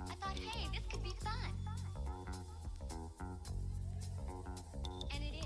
I thought, hey, this could be fun. And it is.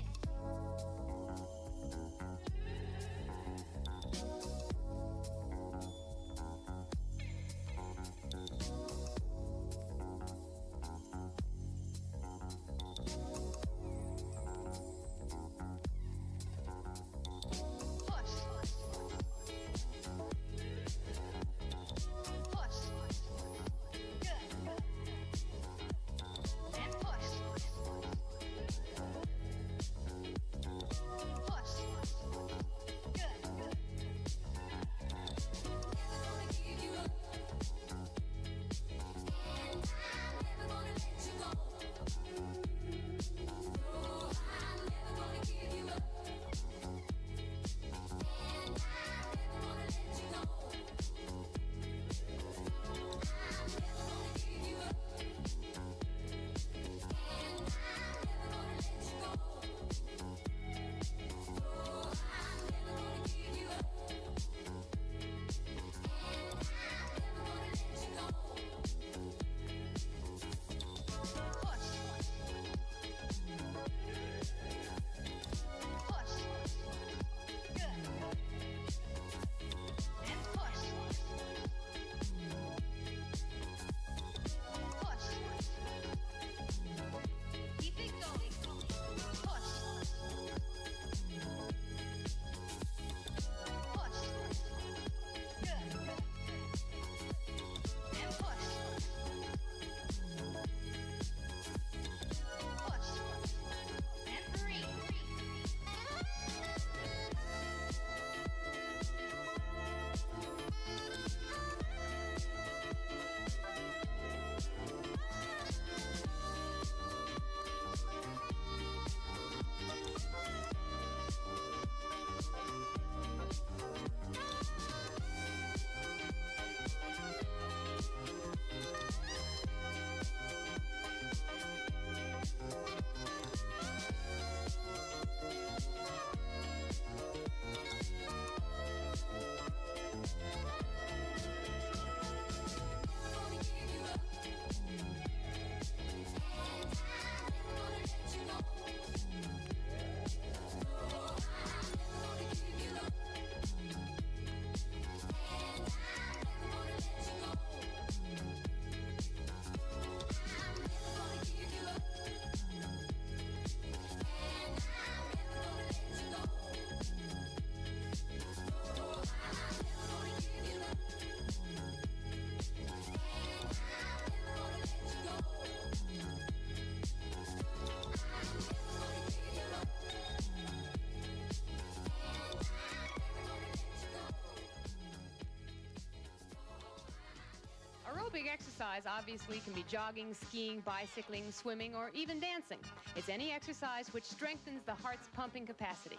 Aerobic exercise obviously can be jogging, skiing, bicycling, swimming, or even dancing. It's any exercise which strengthens the heart's pumping capacity.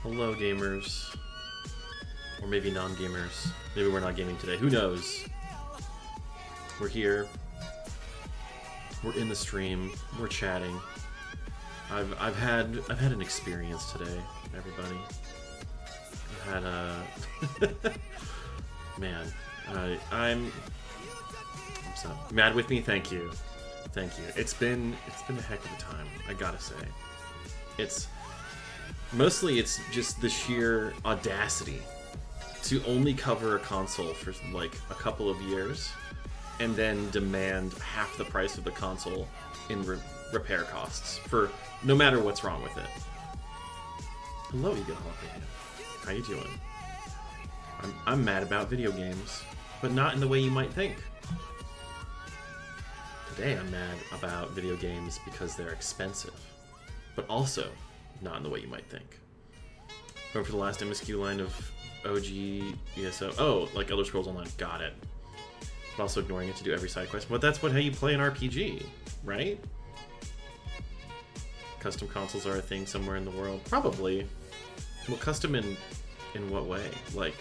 Hello, gamers. Or maybe non-gamers. Maybe we're not gaming today. Who knows? We're here. We're in the stream. We're chatting. I've had an experience today, everybody. I've had a man. I'm so mad with me. Thank you. It's been a heck of a time. I gotta say. It's just the sheer audacity to only cover a console for like a couple of years and then demand half the price of the console in repair costs for no matter what's wrong with it. Hello, Eagle Jalapeno. How you doing? I'm mad about video games, but not in the way you might think. Today I'm mad about video games because they're expensive, but also not in the way you might think. Going for the last MSQ line of OG ESO. Oh, like Elder Scrolls Online. Got it. But also ignoring it to do every side quest. But that's how you play an RPG, right? Custom consoles are a thing somewhere in the world. Probably. Well, custom in what way? Like,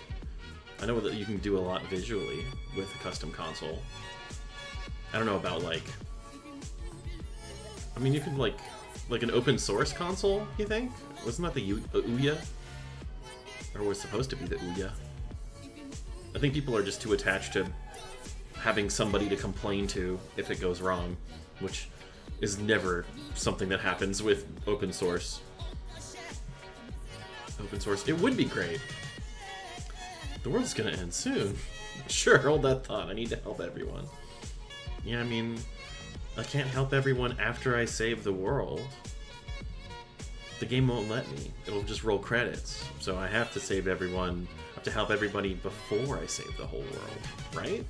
I know that you can do a lot visually with a custom console. I don't know about, like... I mean, you could, like an open source console, you think? Wasn't that the Ouya? Or was supposed to be the Ouya? I think people are just too attached to having somebody to complain to if it goes wrong, which is never something that happens with open source. Open source, it would be great. The world's gonna end soon. Sure, hold that thought. I need to help everyone. Yeah, I mean, I can't help everyone after I save the world. The game won't let me. It'll just roll credits. So I have to save everyone. I have to help everybody before I save the whole world, right?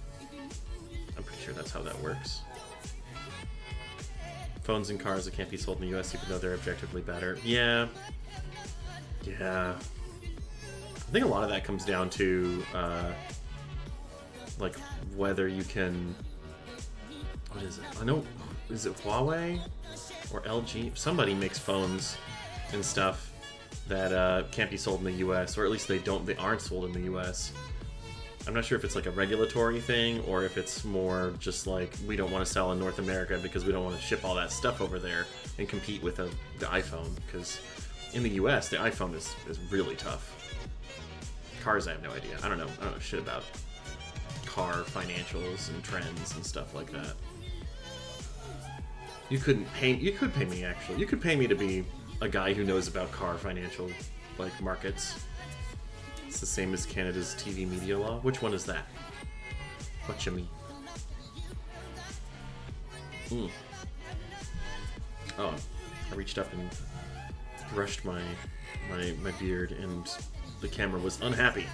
I'm pretty sure that's how that works. Phones and cars that can't be sold in the US even though they're objectively better. Yeah. Yeah. I think a lot of that comes down to, like, whether you can... What is it? I know... Is it Huawei? Or LG? Somebody makes phones and stuff that can't be sold in the US, or at least they aren't sold in the US. I'm not sure if it's like a regulatory thing, or if it's more just like, we don't want to sell in North America because we don't want to ship all that stuff over there and compete with the iPhone, because in the US, the iPhone is really tough. Cars, I have no idea. I don't know shit about car financials and trends and stuff like that. You could pay me, actually. You could pay me to be a guy who knows about car financial, like, markets. It's the same as Canada's TV media law. Which one is that? What you mean? Oh, I reached up and brushed my beard, and the camera was unhappy.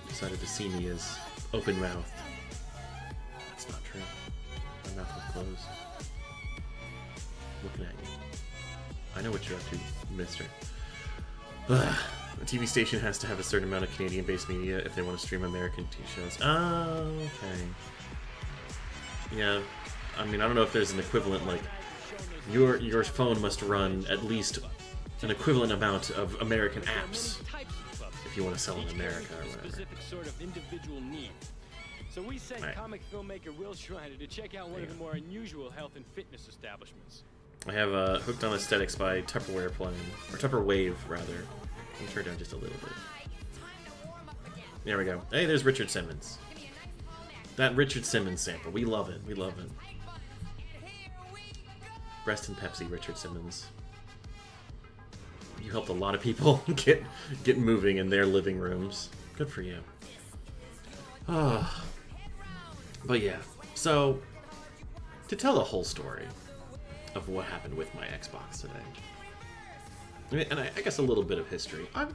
Decided to see me as open-mouthed. That's not true. My mouth was closed. Looking at you. I know what you're up to, mister. A TV station has to have a certain amount of Canadian-based media if they want to stream American TV shows. Oh, okay. Yeah, I mean, I don't know if there's an equivalent, like, your phone must run at least an equivalent amount of American apps if you want to sell in America or whatever. So we sent comic filmmaker Will Schreiner to check out one of the more unusual health and fitness establishments. I have Hooked on Aesthetics by Tupperware playing, or Tupperwave, rather. Let me turn down just a little bit. There we go. Hey, there's Richard Simmons. That Richard Simmons sample. We love it. We love it. Breast and Pepsi, Richard Simmons. You helped a lot of people get moving in their living rooms. Good for you. But yeah, so to tell the whole story of what happened with my Xbox today, and I guess a little bit of history. I've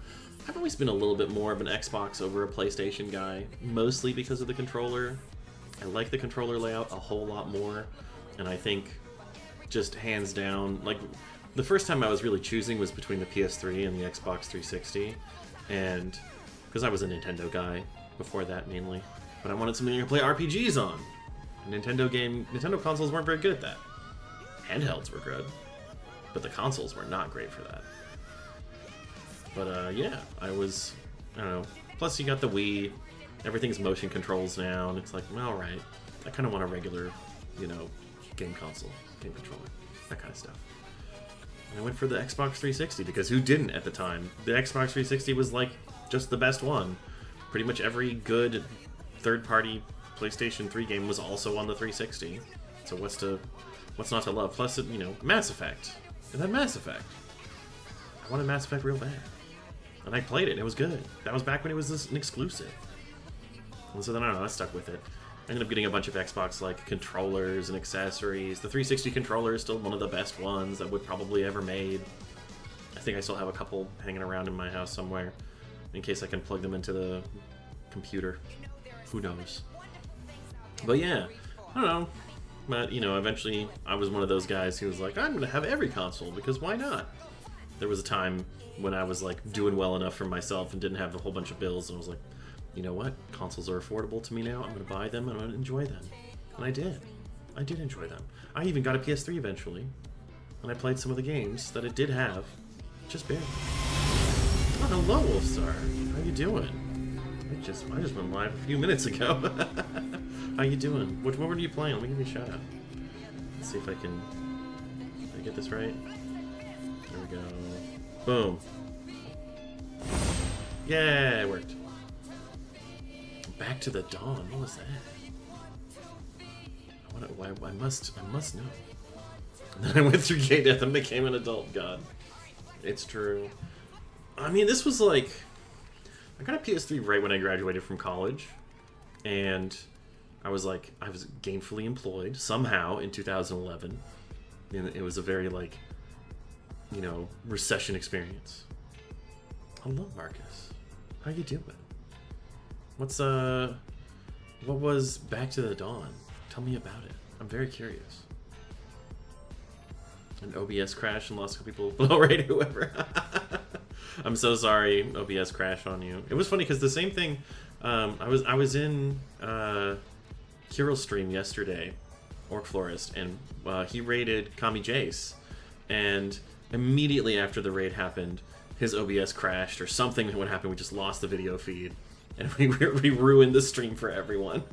always been a little bit more of an Xbox over a PlayStation guy, mostly because of the controller. I like the controller layout a whole lot more, and I think just hands down, like, the first time I was really choosing was between the PS3 and the Xbox 360, and because I was a Nintendo guy before that mainly, but I wanted something to play RPGs on. Nintendo consoles weren't very good at that. Handhelds were good, but the consoles were not great for that. But yeah, I don't know. Plus you got the Wii, everything's motion controls now, and it's like, well, alright, I kind of want a regular, game console, game controller, that kind of stuff. And I went for the Xbox 360, because who didn't at the time? The Xbox 360 was like, just the best one. Pretty much every good third-party PlayStation 3 game was also on the 360. So what's not to love? Plus, Mass Effect. It had Mass Effect. I wanted Mass Effect real bad. And I played it, and it was good. That was back when it was an exclusive. And so then, I don't know, I stuck with it. I ended up getting a bunch of Xbox, like, controllers and accessories. The 360 controller is still one of the best ones that would probably ever made. I think I still have a couple hanging around in my house somewhere, in case I can plug them into the computer. Who knows? But yeah, I don't know. But, you know, eventually I was one of those guys who was like, I'm going to have every console, because why not? There was a time when I was, like, doing well enough for myself and didn't have a whole bunch of bills, and I was like, you know what? Consoles are affordable to me now. I'm going to buy them, and I'm going to enjoy them. And I did. I did enjoy them. I even got a PS3 eventually, and I played some of the games that it did have, just barely. Oh, hello, Wolfstar. How you doing? I just went live a few minutes ago. How you doing? What were you playing? Let me give you a shout out. Let's see if I can. Did I get this right? There we go. Boom. Yeah, it worked. Back to the Dawn. What was that? I must know. And then I went through gay death and became an adult. God, it's true. I mean, this was like, I got a PS3 right when I graduated from college, and I was gainfully employed somehow in 2011, and it was a very, like, you know, recession experience. Hello, Marcus. How you doing? What was Back to the Dawn? Tell me about it. I'm very curious. An OBS crash and lost a couple people below rate, whoever. I'm so sorry, OBS crashed on you. It was funny because the same thing. I was in Kirill's stream yesterday, Orc Florist, and he raided Kami Jace, and immediately after the raid happened, his OBS crashed or something. What happened? We just lost the video feed, and we ruined the stream for everyone.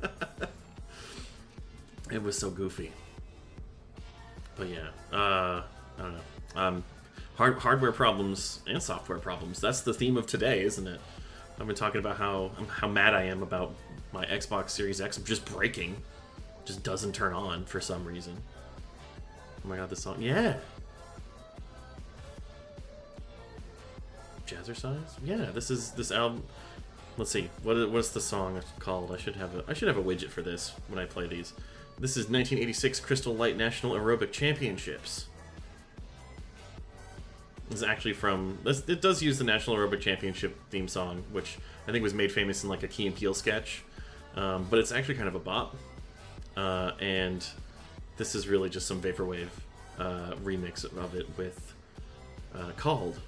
It was so goofy. But yeah, I don't know. Hardware problems and software problems. That's the theme of today, isn't it? I've been talking about how mad I am about my Xbox Series X just breaking. Just doesn't turn on for some reason. Oh my god, this song. Yeah. Jazzercise? Yeah, this album. Let's see. What's the song called? I should have a widget for this when I play these. This is 1986 Crystal Light National Aerobic Championships. This is actually from... It does use the National Aerobic Championship theme song, which I think was made famous in like a Key and Peele sketch. But it's actually kind of a bop. And this is really just some Vaporwave remix of it with... called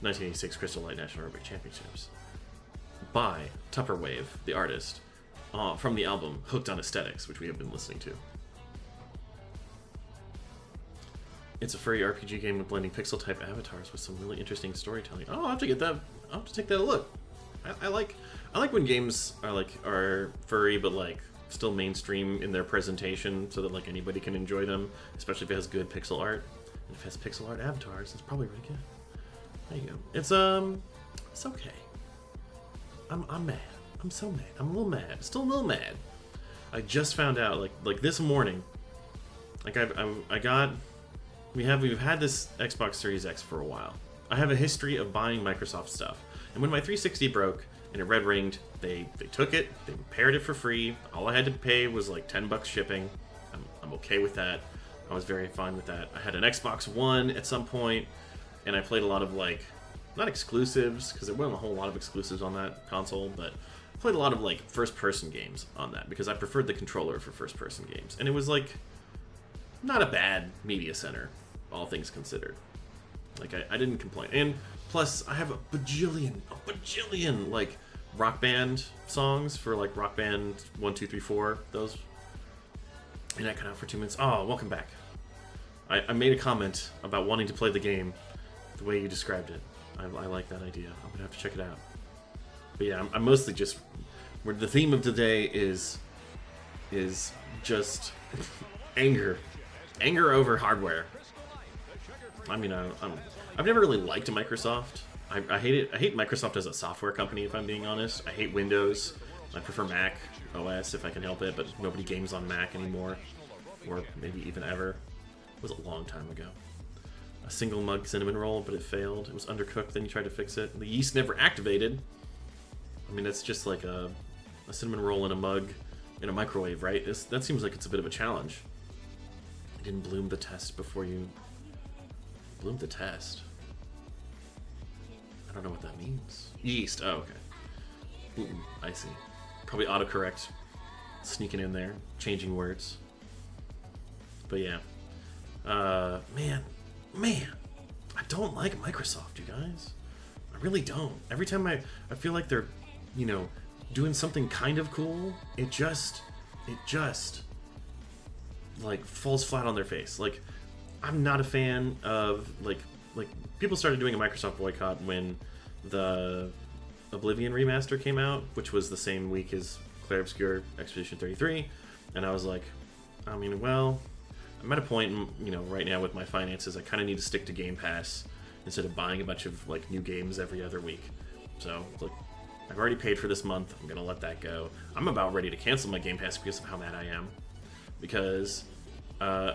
1986 Crystal Light National Aerobic Championships. By Tupperwave, the artist. From the album Hooked on Aesthetics, which we have been listening to. It's a furry RPG game with blending pixel-type avatars with some really interesting storytelling. Oh, I'll have to get that. I'll have to take that a look. I like when games are furry, but like still mainstream in their presentation, so that like anybody can enjoy them, especially if it has good pixel art. And if it has pixel art avatars, it's probably really good. There you go. It's okay. I'm mad. I'm so mad. I'm a little mad. Still a little mad. I just found out like this morning. Like we've had this Xbox Series X for a while. I have a history of buying Microsoft stuff. And when my 360 broke and it red ringed, they took it, they repaired it for free. All I had to pay was like $10 shipping. I'm okay with that. I was very fine with that. I had an Xbox One at some point, and I played a lot of like, not exclusives, because there wasn't a whole lot of exclusives on that console, but I played a lot of like first-person games on that because I preferred the controller for first-person games. And it was like not a bad media center, all things considered. Like I didn't complain. And plus I have a bajillion like Rock Band songs for like Rock Band 1, 2, 3, 4, those. And I cut out for 2 minutes. Oh, welcome back. I made a comment about wanting to play the game the way you described it. I like that idea. I'm gonna have to check it out. But yeah, I'm mostly just... where the theme of today is just anger. Anger over hardware. I mean, I've never really liked Microsoft. I hate it. I hate Microsoft as a software company, if I'm being honest. I hate Windows. I prefer Mac OS if I can help it, but nobody games on Mac anymore. Or maybe even ever. It was a long time ago. a single mug cinnamon roll, but it failed. It was undercooked, then you tried to fix it. The yeast never activated. I mean, that's just like a cinnamon roll in a mug in a microwave, right? That seems like it's a bit of a challenge. You didn't bloom the test before you... Bloom the test? I don't know what that means. Yeast, oh, okay. Ooh, I see. Probably autocorrect sneaking in there, changing words. But yeah. Man, I don't like Microsoft, you guys. I really don't. Every time I feel like they're, you know, doing something kind of cool, it just like falls flat on their face. Like, I'm not a fan of like people started doing a Microsoft boycott when the Oblivion remaster came out, which was the same week as Clair Obscur Expedition 33, and I was like, I mean, well, I'm at a point, you know, right now with my finances, I kind of need to stick to Game Pass instead of buying a bunch of like new games every other week. So, look, I've already paid for this month. I'm gonna let that go. I'm about ready to cancel my Game Pass because of how mad I am. Because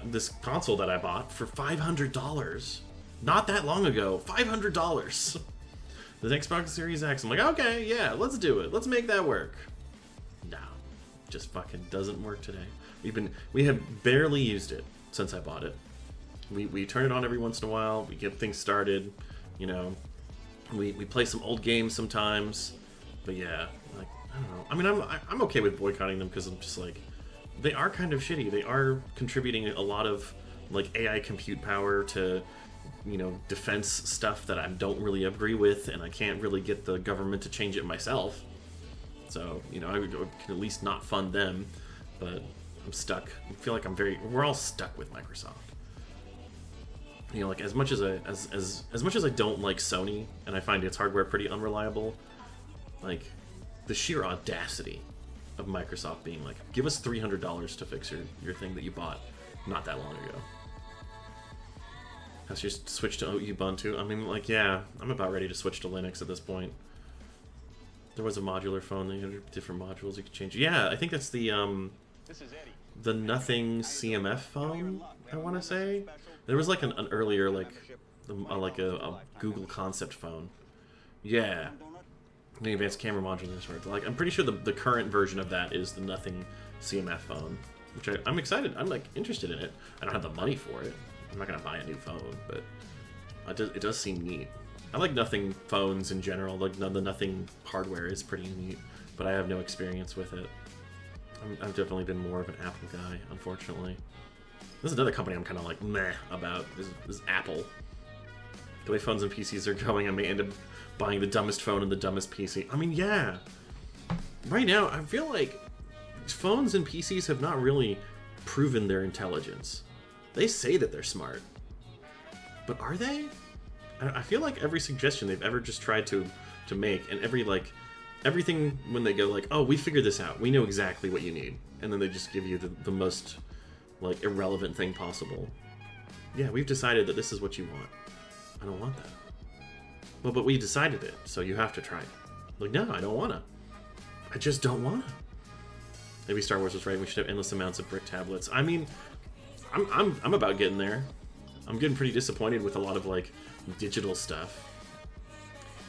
this console that I bought for $500, not that long ago, $500. The Xbox Series X. I'm like, okay, yeah, let's do it. Let's make that work. No, just fucking doesn't work today. We have barely used it since I bought it. We turn it on every once in a while. We get things started. You know, we play some old games sometimes. But yeah, like, I don't know. I mean, I'm okay with boycotting them because I'm just like, they are kind of shitty. They are contributing a lot of like AI compute power to, you know, defense stuff that I don't really agree with, and I can't really get the government to change it myself. So, you know, I can at least not fund them, but I'm stuck. I feel like we're all stuck with Microsoft. You know, like as much as I don't like Sony, and I find its hardware pretty unreliable, like the sheer audacity of Microsoft being like, give us $300 to fix your thing that you bought not that long ago. Has just switched to Ubuntu. I mean, like, yeah, I'm about ready to switch to Linux at this point. There was a modular phone. They had different modules you could change. Yeah, I think that's the Nothing CMF phone, I want to say. There was like an earlier, like a Google concept phone. Yeah. The advanced camera modulars, right? Like, I'm pretty sure the current version of that is the Nothing CMF phone, which I'm excited. I'm like interested in it. I don't have the money for it. I'm not gonna buy a new phone, but it does seem neat. I like Nothing phones in general. Like the Nothing hardware is pretty neat, but I have no experience with it. I've definitely been more of an Apple guy, unfortunately. This is another company I'm kind of like meh about. Is Apple. The way phones and PCs are going, I may end up buying the dumbest phone and the dumbest PC. I mean, yeah. Right now, I feel like phones and PCs have not really proven their intelligence. They say that they're smart, but are they? I feel like every suggestion they've ever just tried to make, and everything when they go like, oh, we figured this out, we know exactly what you need, and then they just give you the most like irrelevant thing possible. Yeah, we've decided that this is what you want. I don't want that. Well, but we decided it, so you have to try it. Like, no, I don't wanna. I just don't wanna. Maybe Star Wars was right. We should have endless amounts of brick tablets. I mean, I'm about getting there. I'm getting pretty disappointed with a lot of like digital stuff.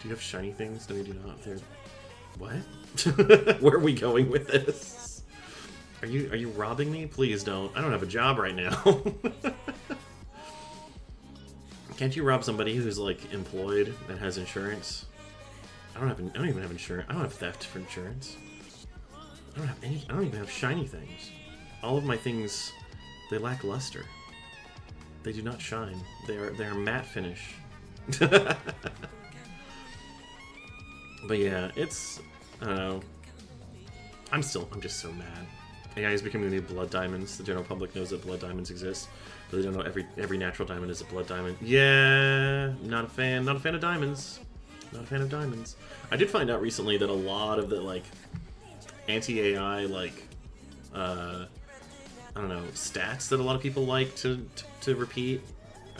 Do you have shiny things? No, you do not. There. What? Where are we going with this? Are you robbing me? Please don't. I don't have a job right now. Can't you rob somebody who's like employed and has insurance? I don't even have insurance. I don't have theft for insurance. I don't even have shiny things. All of my things, they lack luster. They do not shine. They are matte finish. But yeah, it's, I don't know. I'm just so mad. AI is becoming the new blood diamonds. The general public knows that blood diamonds exist, but they don't know every natural diamond is a blood diamond. Yeah, not a fan of diamonds. Not a fan of diamonds. I did find out recently that a lot of the like anti-AI like I don't know, stats that a lot of people like to repeat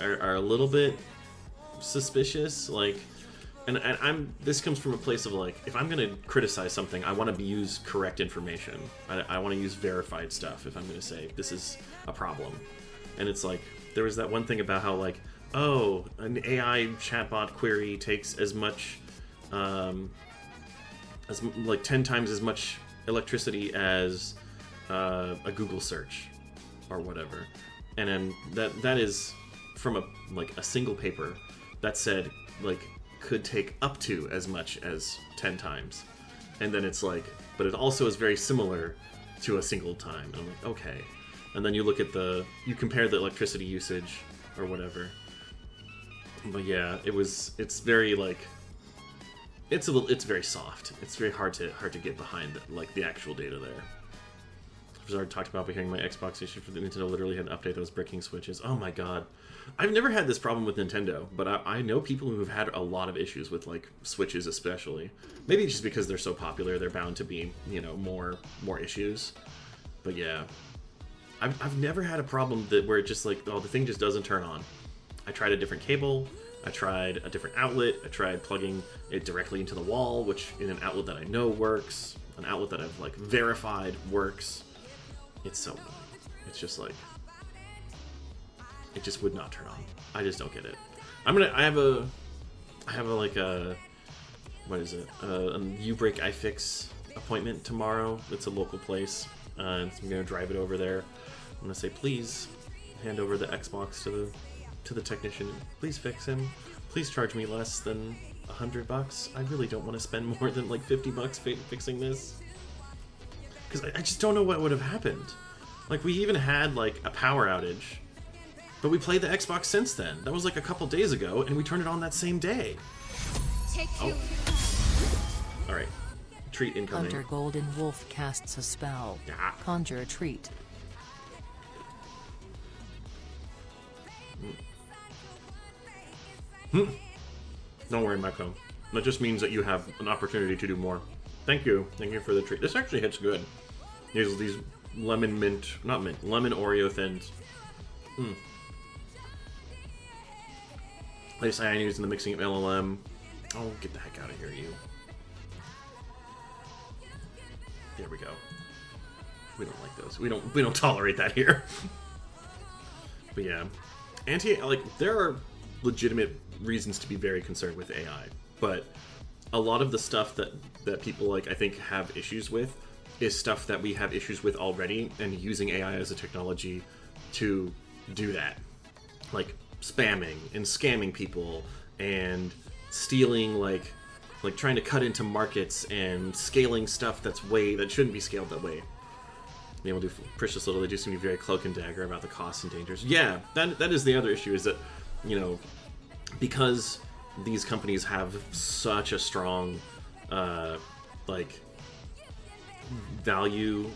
are a little bit suspicious. Like, and this comes from a place of like, if I'm gonna criticize something, I want to use correct information. I want to use verified stuff if I'm gonna say this is a problem. And it's like, there was that one thing about how like oh, an AI chatbot query takes as much, like 10 times as much electricity as a Google search or whatever. And then that is from a single paper that said like could take up to as much as 10 times. And then it's like, but it also is very similar to a single time. And I'm like, okay. And then you look at you compare the electricity usage or whatever. But yeah, it's very like, it's very soft. It's very hard to get behind like the actual data there. I've already talked about hearing my Xbox issue for the Nintendo literally had an update that was breaking switches. Oh my god. I've never had this problem with Nintendo, but I know people who have had a lot of issues with like switches especially. Maybe just because they're so popular, they're bound to be, you know, more issues. But yeah. I've never had a problem where it just like, oh, the thing just doesn't turn on. I tried a different cable, I tried a different outlet, I tried plugging it directly into the wall, which in an outlet that I know works, an outlet that I've like verified works. It's so annoying. It's just like, it just would not turn on. I just don't get it. I have a like a, what is it? A U-Break iFix appointment tomorrow. It's a local place. And I'm gonna drive it over there. I'm gonna say, please hand over the Xbox to the technician. Please fix him. Please charge me less than $100. I really don't want to spend more than like $50 fixing this. Because I just don't know what would have happened. Like, we even had, like, a power outage. But we played the Xbox since then. That was, like, a couple days ago, and we turned it on that same day. Take two. Alright. Treat incoming. Hunter Golden Wolf casts a spell. Ah. Conjure a treat. Don't worry, Mako. That just means that you have an opportunity to do more. Thank you. Thank you for the treat. This actually hits good. These lemon mint, not mint, lemon Oreo thins. Latest I used in the mixing of LLM. Oh, get the heck out of here, you. There we go. We don't like those. We don't tolerate that here. But yeah, there are legitimate reasons to be very concerned with AI, but a lot of the stuff that people like I think have issues with is stuff that we have issues with already, and using AI as a technology to do that, like spamming and scamming people and stealing, like trying to cut into markets and scaling stuff that shouldn't be scaled that way. Being able to do precious little, they do seem to be very cloak and dagger about the costs and dangers. Yeah, that is the other issue, is that, you know, because these companies have such a strong like value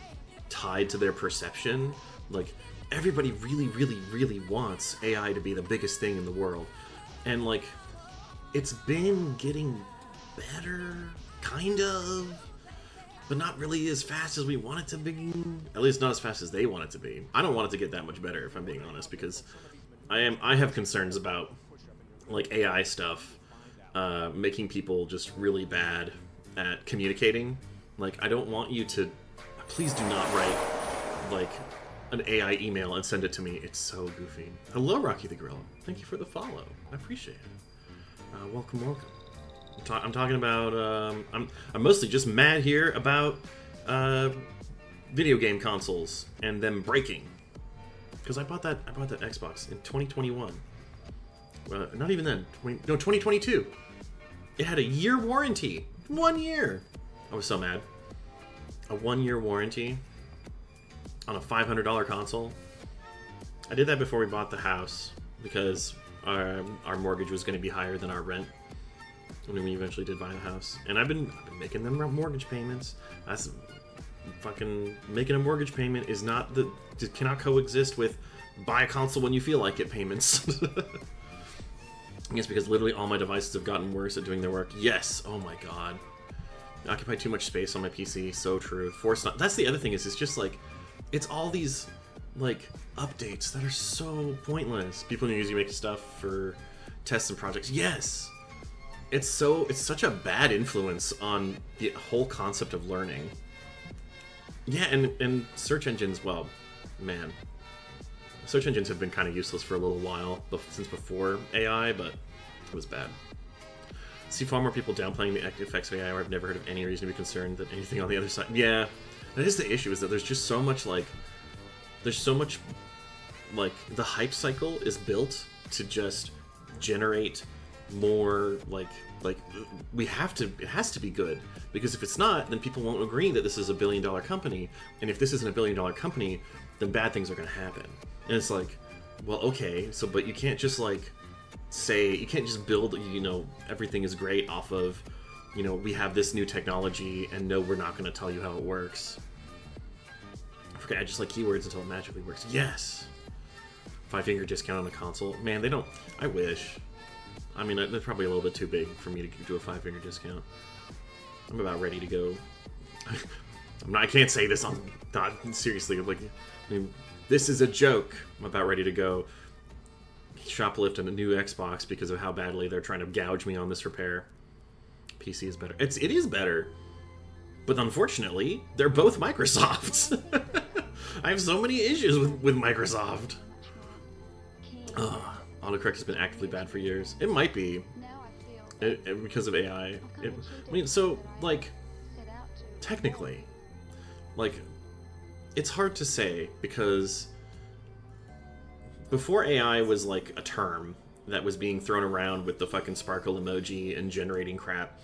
tied to their perception, like everybody really wants AI to be the biggest thing in the world, and like it's been getting better, kind of, but not really as fast as we want it to be. At least not as fast as they want it to be. I don't want it to get that much better, if I'm being honest, because I have concerns about like AI stuff making people just really bad at communicating. Like, I don't want you to, please do not write like an AI email and send it to me. It's so goofy. Hello, Rocky the Gorilla. Thank you for the follow. I appreciate it. Welcome. I'm talking about. I'm mostly just mad here about video game consoles and them breaking. Because I bought that Xbox in 2021. Not even then. 2022. It had a year warranty. 1 year. I was so mad. A 1 year warranty on a $500 console. I did that before we bought the house because our mortgage was going to be higher than our rent when we eventually did buy the house. And I've been making them mortgage payments. That's fucking making a mortgage payment is not cannot coexist with buy a console when you feel like it payments. I guess because literally all my devices have gotten worse at doing their work. Yes, oh my god. I occupy too much space on my PC, so true. That's the other thing, is it's just like, it's all these like updates that are so pointless. People usually make stuff for tests and projects. Yes! It's such a bad influence on the whole concept of learning. Yeah, and search engines, well, man. search engines have been kind of useless for a little while, since before AI, but it was bad. See far more people downplaying the effects of AI, or I've never heard of any reason to be concerned that anything on the other side. Yeah, that is the issue, is that there's just so much, like, the hype cycle is built to just generate more, like, it has to be good, because if it's not, then people won't agree that this is a billion-dollar company, and if this isn't a billion-dollar company, then bad things are going to happen. And it's like, well, okay, so, but you can't just, like, say, you can't just build, you know, everything is great off of, you know, we have this new technology, and no, we're not going to tell you how it works. I forget, I just like keywords until it magically works. Yes! 5-finger discount on a console. Man, they don't, I wish. I mean, they're probably a little bit too big for me to do a 5-finger discount. I'm about ready to go. I can't say this on, not seriously, like, I mean, this is a joke. I'm about ready to go shoplift a new Xbox because of how badly they're trying to gouge me on this repair. PC is better. It is better. But unfortunately, they're both Microsoft's. I have so many issues with Microsoft. Ugh. Autocorrect has been actively bad for years. It might be. Because of AI. I mean, so, like, technically, like, it's hard to say, because before AI was, like, a term that was being thrown around with the fucking sparkle emoji and generating crap,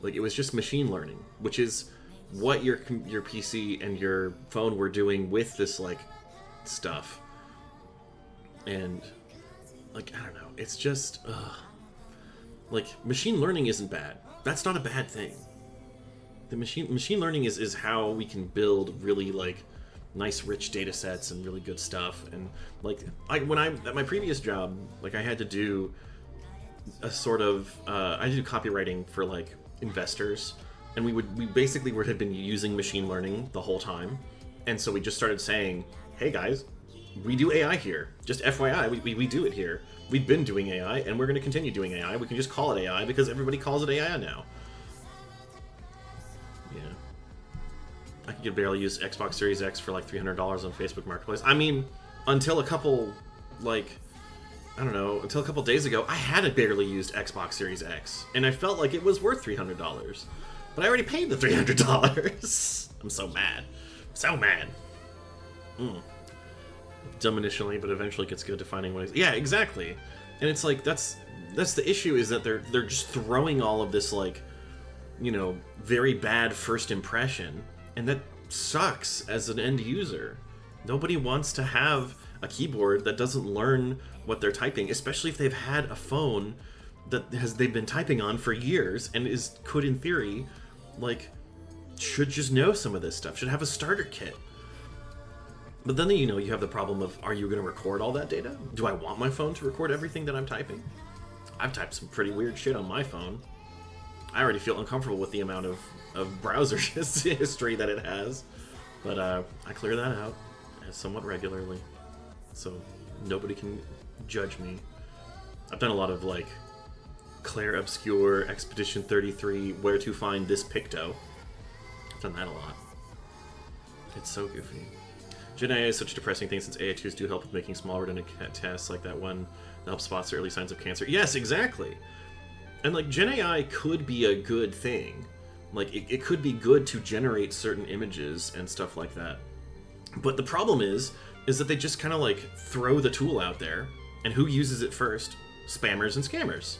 like, it was just machine learning, which is what your PC and your phone were doing with this, like, stuff. And, like, I don't know, it's just, like, machine learning isn't bad. That's not a bad thing. The machine learning is how we can build really, like, nice rich data sets and really good stuff. And, like, at my previous job, like, I had to do a sort of I had to do copywriting for, like, investors, and we basically had been using machine learning the whole time. And so we just started saying, hey guys, we do AI here, just FYI, we do it here. We've been doing AI, and we're going to continue doing AI. We can just call it AI because everybody calls it AI now. Yeah. I could barely use Xbox Series X for like $300 on Facebook Marketplace. I mean, until a couple, like, I don't know, until a couple days ago, I had a barely used Xbox Series X, and I felt like it was worth $300. But I already paid the $300. I'm so mad. So mad. Dumb initially, but eventually gets good to finding ways. Yeah, exactly. And it's like, that's the issue, is that they're just throwing all of this, like, you know, very bad first impression, and that sucks as an end user. Nobody wants to have a keyboard that doesn't learn what they're typing, especially if they've had a phone that they've been typing on for years and could in theory, like, should just know some of this stuff, should have a starter kit. But then, you know, you have the problem of, are you going to record all that data? Do I want my phone to record everything that I'm typing? I've typed some pretty weird shit on my phone. I already feel uncomfortable with the amount of browser history that it has. But I clear that out somewhat regularly, so nobody can judge me. I've done a lot of, like, Claire Obscure, Expedition 33, Where to Find This Picto. I've done that a lot. It's so goofy. Gen AI is such a depressing thing, since AI tools do help with making small redundant tests, like that one that helps spot the early signs of cancer. Yes, exactly. And, like, Gen AI could be a good thing. Like, it could be good to generate certain images and stuff like that. But the problem is that they just kind of, like, throw the tool out there, and who uses it first? Spammers and scammers.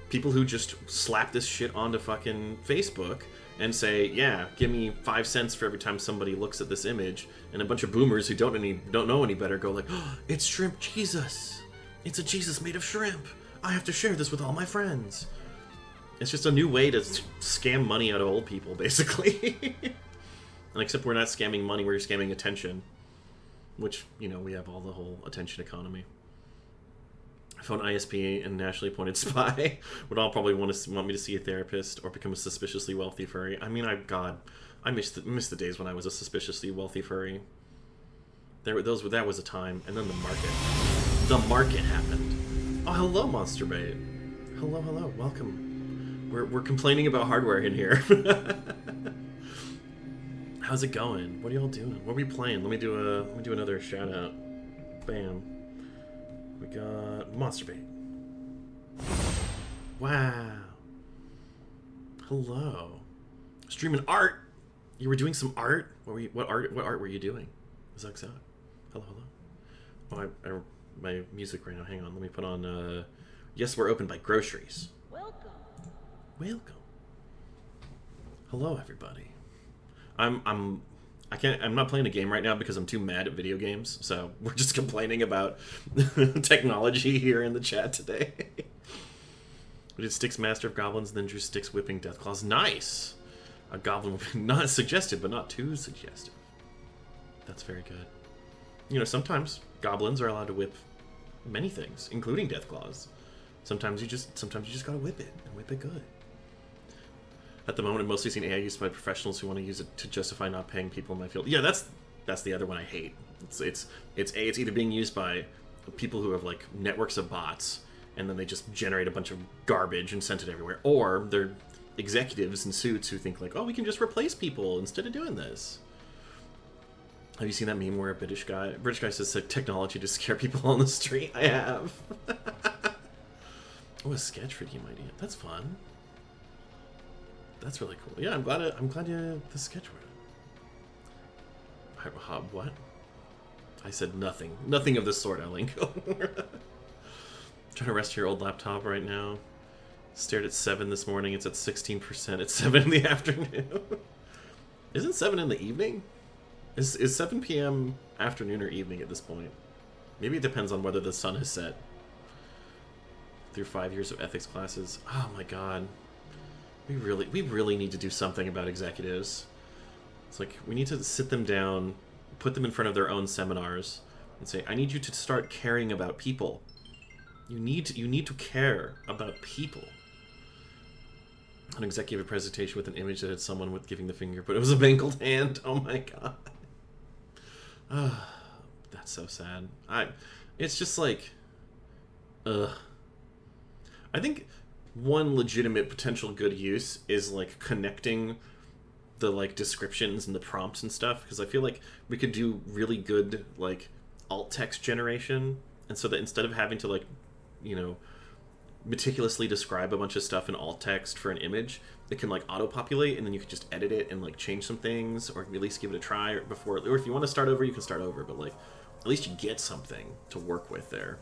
People who just slap this shit onto fucking Facebook and say, yeah, give me 5 cents for every time somebody looks at this image, and a bunch of boomers who don't know any better go like, oh, it's shrimp Jesus. It's a Jesus made of shrimp. I have to share this with all my friends. It's just a new way to scam money out of old people, basically. And except we're not scamming money, we're scamming attention. Which, you know, we have all the whole attention economy. Phone ISP and nationally appointed spy would all probably want me to see a therapist or become a suspiciously wealthy furry. I mean, I miss the days when I was a suspiciously wealthy furry. That was a time. And then the market happened. Oh, hello, Monster Bait. Hello, welcome. We're complaining about hardware in here. How's it going? What are y'all doing? What are we playing? Let me do another shout out. Bam. We got monster bait. Wow. Hello. Streaming art. You were doing some art. What art were you doing? Zug Zug. Hello, hello. Oh, my music right now. Hang on. Let me put on. Yes, we're open by groceries. Welcome. Welcome. Hello, everybody. I'm not playing a game right now because I'm too mad at video games. So we're just complaining about technology here in the chat today. We did Styx Master of Goblins, then drew Styx Whipping Deathclaws. Nice. A goblin whipping, not suggestive, but not too suggestive. That's very good. You know, sometimes goblins are allowed to whip many things, including Deathclaws. Sometimes you just gotta whip it and whip it good. At the moment, I'm mostly seeing AI used by professionals who want to use it to justify not paying people in my field. Yeah, that's the other one I hate. It's either being used by people who have like networks of bots, and then they just generate a bunch of garbage and send it everywhere, or they're executives in suits who think like, oh, we can just replace people instead of doing this. Have you seen that meme where a British guy says technology to scare people on the street? I have. Oh, a sketch for game idea. That's fun. That's really cool. Yeah, I'm glad you the sketch word. What? I said nothing. Nothing of the sort, Alinko. Trying to rest your old laptop right now. Stared at 7 this morning. It's at 16%. It's 7 in the afternoon. Isn't 7 in the evening? Is 7 p.m. afternoon or evening at this point? Maybe it depends on whether the sun has set. Through 5 years of ethics classes. Oh my god. We really need to do something about executives. It's like we need to sit them down, put them in front of their own seminars, and say, I need you to start caring about people. You need to care about people. An executive presentation with an image that had someone with giving the finger, but it was a mangled hand. Oh my god. That's so sad. It's just like, I think one legitimate potential good use is like connecting the like descriptions and the prompts and stuff, because I feel like we could do really good like alt text generation, and so that instead of having to like, you know, meticulously describe a bunch of stuff in alt text for an image, it can like auto-populate, and then you can just edit it and like change some things, or at least give it a try before, or if you want to start over, you can start over, but like at least you get something to work with there.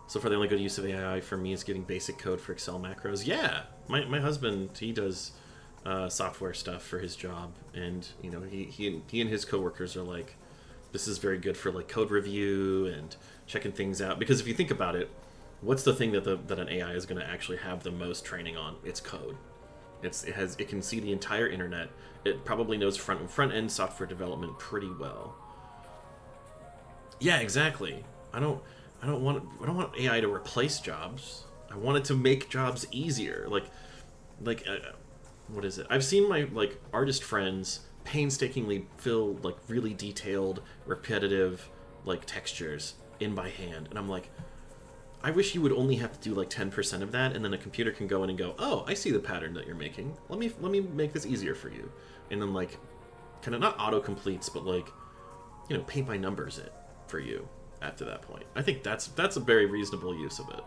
So far, the only good use of AI for me is getting basic code for Excel macros. Yeah, my husband, he does software stuff for his job, and you know, he and his coworkers are like, this is very good for like code review and checking things out. Because if you think about it, what's the thing that an AI is going to actually have the most training on? It's code. It can see the entire internet. It probably knows front end software development pretty well. Yeah, exactly. I don't want AI to replace jobs. I want it to make jobs easier. What is it? I've seen my like artist friends painstakingly fill like really detailed, repetitive like textures in by hand, and I'm like, I wish you would only have to do like 10% of that, and then a computer can go in and go, oh, I see the pattern that you're making. Let me make this easier for you, and then like, kind of not auto completes, but like, you know, paint by numbers it for you. After that point, I think that's a very reasonable use of it.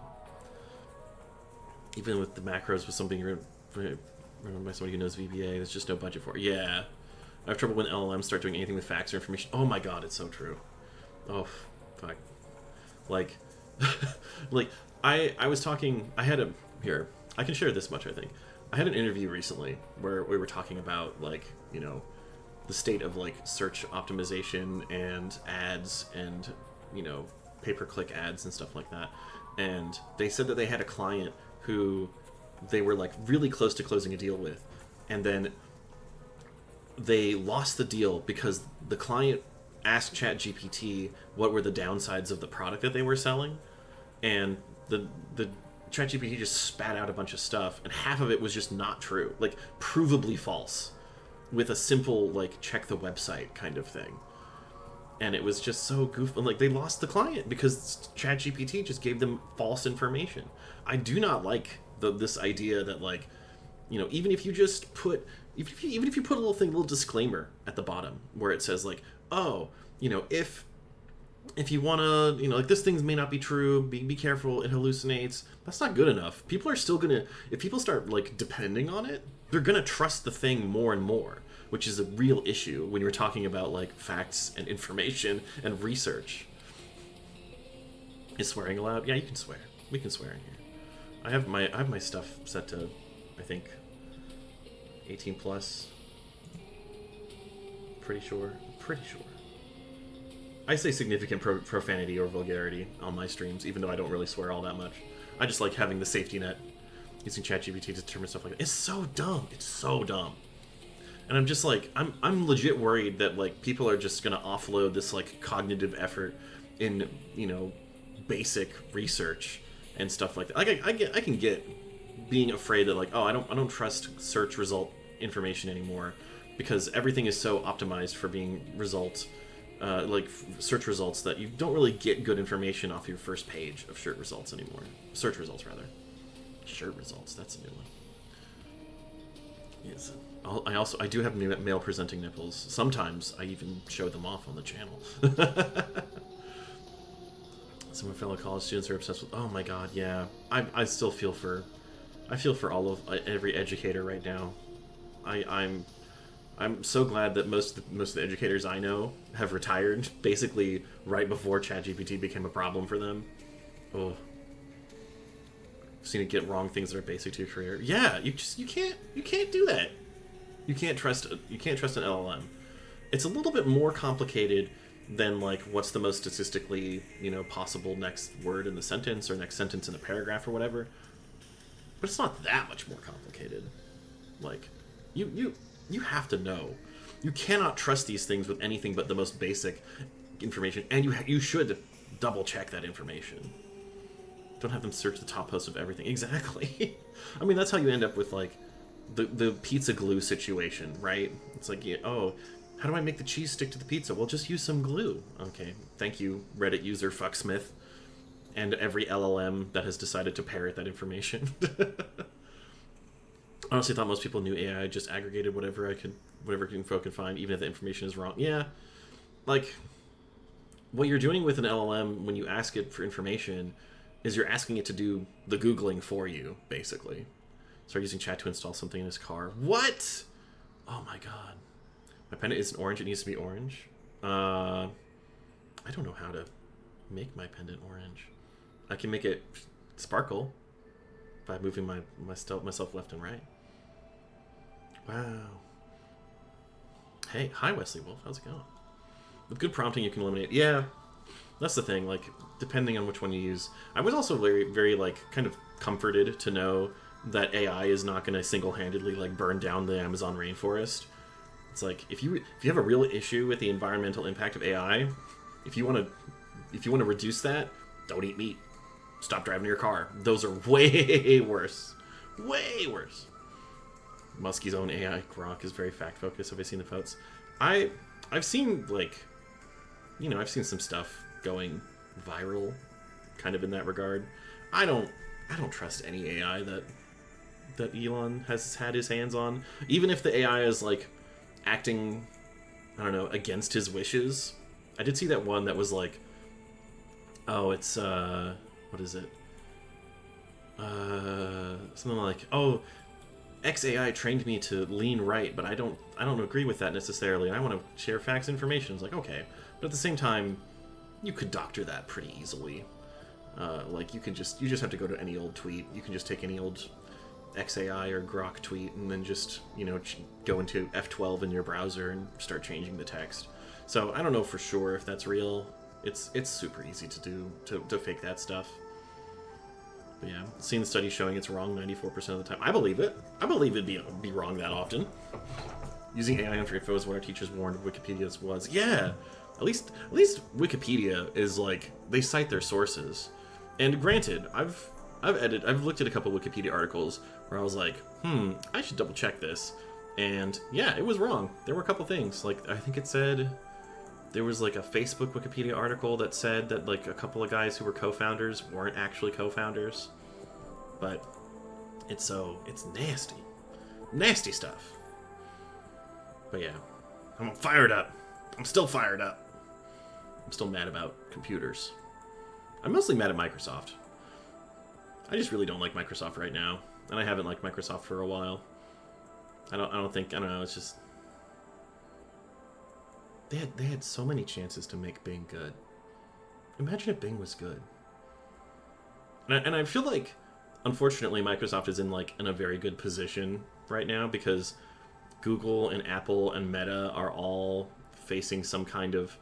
Even with the macros, with something run by somebody who knows VBA, there's just no budget for it. Yeah, I have trouble when LLMs start doing anything with facts or information. Oh my god, it's so true. Oh fuck. Like, like I was talking. I had here. I can share this much. I think I had an interview recently where we were talking about like, you know, the state of like search optimization and ads and, you know, pay-per-click ads and stuff like that. And they said that they had a client who they were like really close to closing a deal with, and then they lost the deal because the client asked ChatGPT what were the downsides of the product that they were selling, and the ChatGPT just spat out a bunch of stuff, and half of it was just not true, like provably false, with a simple like check the website kind of thing. And it was just so goofy. Like, they lost the client because ChatGPT just gave them false information. I do not like this idea that, like, you know, even if you just put, even if you put a little disclaimer at the bottom where it says like, oh, you know, if if you want to, you know, like, this thing may not be true, be careful, it hallucinates. That's not good enough. People are still gonna, if people start, like, depending on it, they're gonna trust the thing more and more, which is a real issue when you're talking about, like, facts and information and research. Is swearing allowed? Yeah, you can swear. We can swear in here. I have my stuff set to, I think, 18 plus. Pretty sure. I say significant profanity or vulgarity on my streams, even though I don't really swear all that much. I just like having the safety net, using ChatGPT to determine stuff like that. It's so dumb. It's so dumb. And I'm just like, I'm legit worried that, like, people are just gonna offload this, like, cognitive effort in, you know, basic research and stuff like that. Like, I can get being afraid that, like, oh, I don't trust search result information anymore because everything is so optimized for being search results that you don't really get good information off your first page of search results anymore. Search results, rather. Shirt results, that's a new one. Yes. I do have male presenting nipples. Sometimes I even show them off on the channel. Some of my fellow college students are obsessed with. Oh my god, yeah. I still feel for. I feel for all of every educator right now. I'm so glad that most of the educators I know have retired basically right before ChatGPT became a problem for them. Oh, I've seen it get wrong things that are basic to your career. Yeah, you can't do that. You can't trust an LLM. It's a little bit more complicated than, like, what's the most statistically, you know, possible next word in the sentence or next sentence in a paragraph or whatever. But it's not that much more complicated. Like, you have to know. You cannot trust these things with anything but the most basic information, and you should double check that information. Don't have them search the top posts of everything. Exactly. I mean, that's how you end up with, like, the pizza glue situation, right? It's like, yeah, oh, how do I make the cheese stick to the pizza? Well, just use some glue. Okay, thank you, Reddit user Fucksmith, and every LLM that has decided to parrot that information. I honestly thought most people knew AI just aggregated whatever info could find, even if the information is wrong. Yeah, like, what you're doing with an LLM when you ask it for information is you're asking it to do the Googling for you, basically. Start using chat to install something in his car. What? Oh my god. My pendant isn't orange, it needs to be orange. I don't know how to make my pendant orange. I can make it sparkle by moving myself left and right. Wow. Hey, hi Wesley Wolf, how's it going? With good prompting you can eliminate. Yeah, that's the thing, like, depending on which one you use. I was also very, very, like, kind of comforted to know that AI is not going to single-handedly, like, burn down the Amazon rainforest. It's like, if you have a real issue with the environmental impact of AI, if you want to reduce that, don't eat meat. Stop driving your car. Those are way worse. Way worse. Muskie's own AI grok is very fact-focused. Have I seen the votes? I've seen, like, you know, I've seen some stuff going viral, kind of in that regard. I don't trust any AI that Elon has had his hands on. Even if the AI is, like, acting, I don't know, against his wishes. I did see that one that was like, oh, it's what is it? Something like, oh, XAI trained me to lean right, but I don't agree with that necessarily, and I want to share facts information. It's like, okay, but at the same time, you could doctor that pretty easily. Like, you just have to go to any old tweet. You can just take any old XAI or Grok tweet and then just, you know, go into F12 in your browser and start changing the text. So I don't know for sure if that's real. It's super easy to do, to fake that stuff. But yeah, seen the study showing it's wrong 94% of the time. I believe it. I believe it'd be wrong that often. Using AI for info is what our teachers warned Wikipedia's was. Yeah, at least Wikipedia is like, they cite their sources. And granted, I've looked at a couple Wikipedia articles where I was like, I should double check this. And yeah, it was wrong. There were a couple things. Like, I think it said there was like a Facebook Wikipedia article that said that like a couple of guys who were co-founders weren't actually co-founders. But it's nasty. Nasty stuff. But yeah, I'm fired up. I'm still fired up. I'm still mad about computers. I'm mostly mad at Microsoft. I just really don't like Microsoft right now, and I haven't liked Microsoft for a while. I don't know, it's just... They had so many chances to make Bing good. Imagine if Bing was good. And I feel like, unfortunately, Microsoft is in a very good position right now because Google and Apple and Meta are all facing some kind of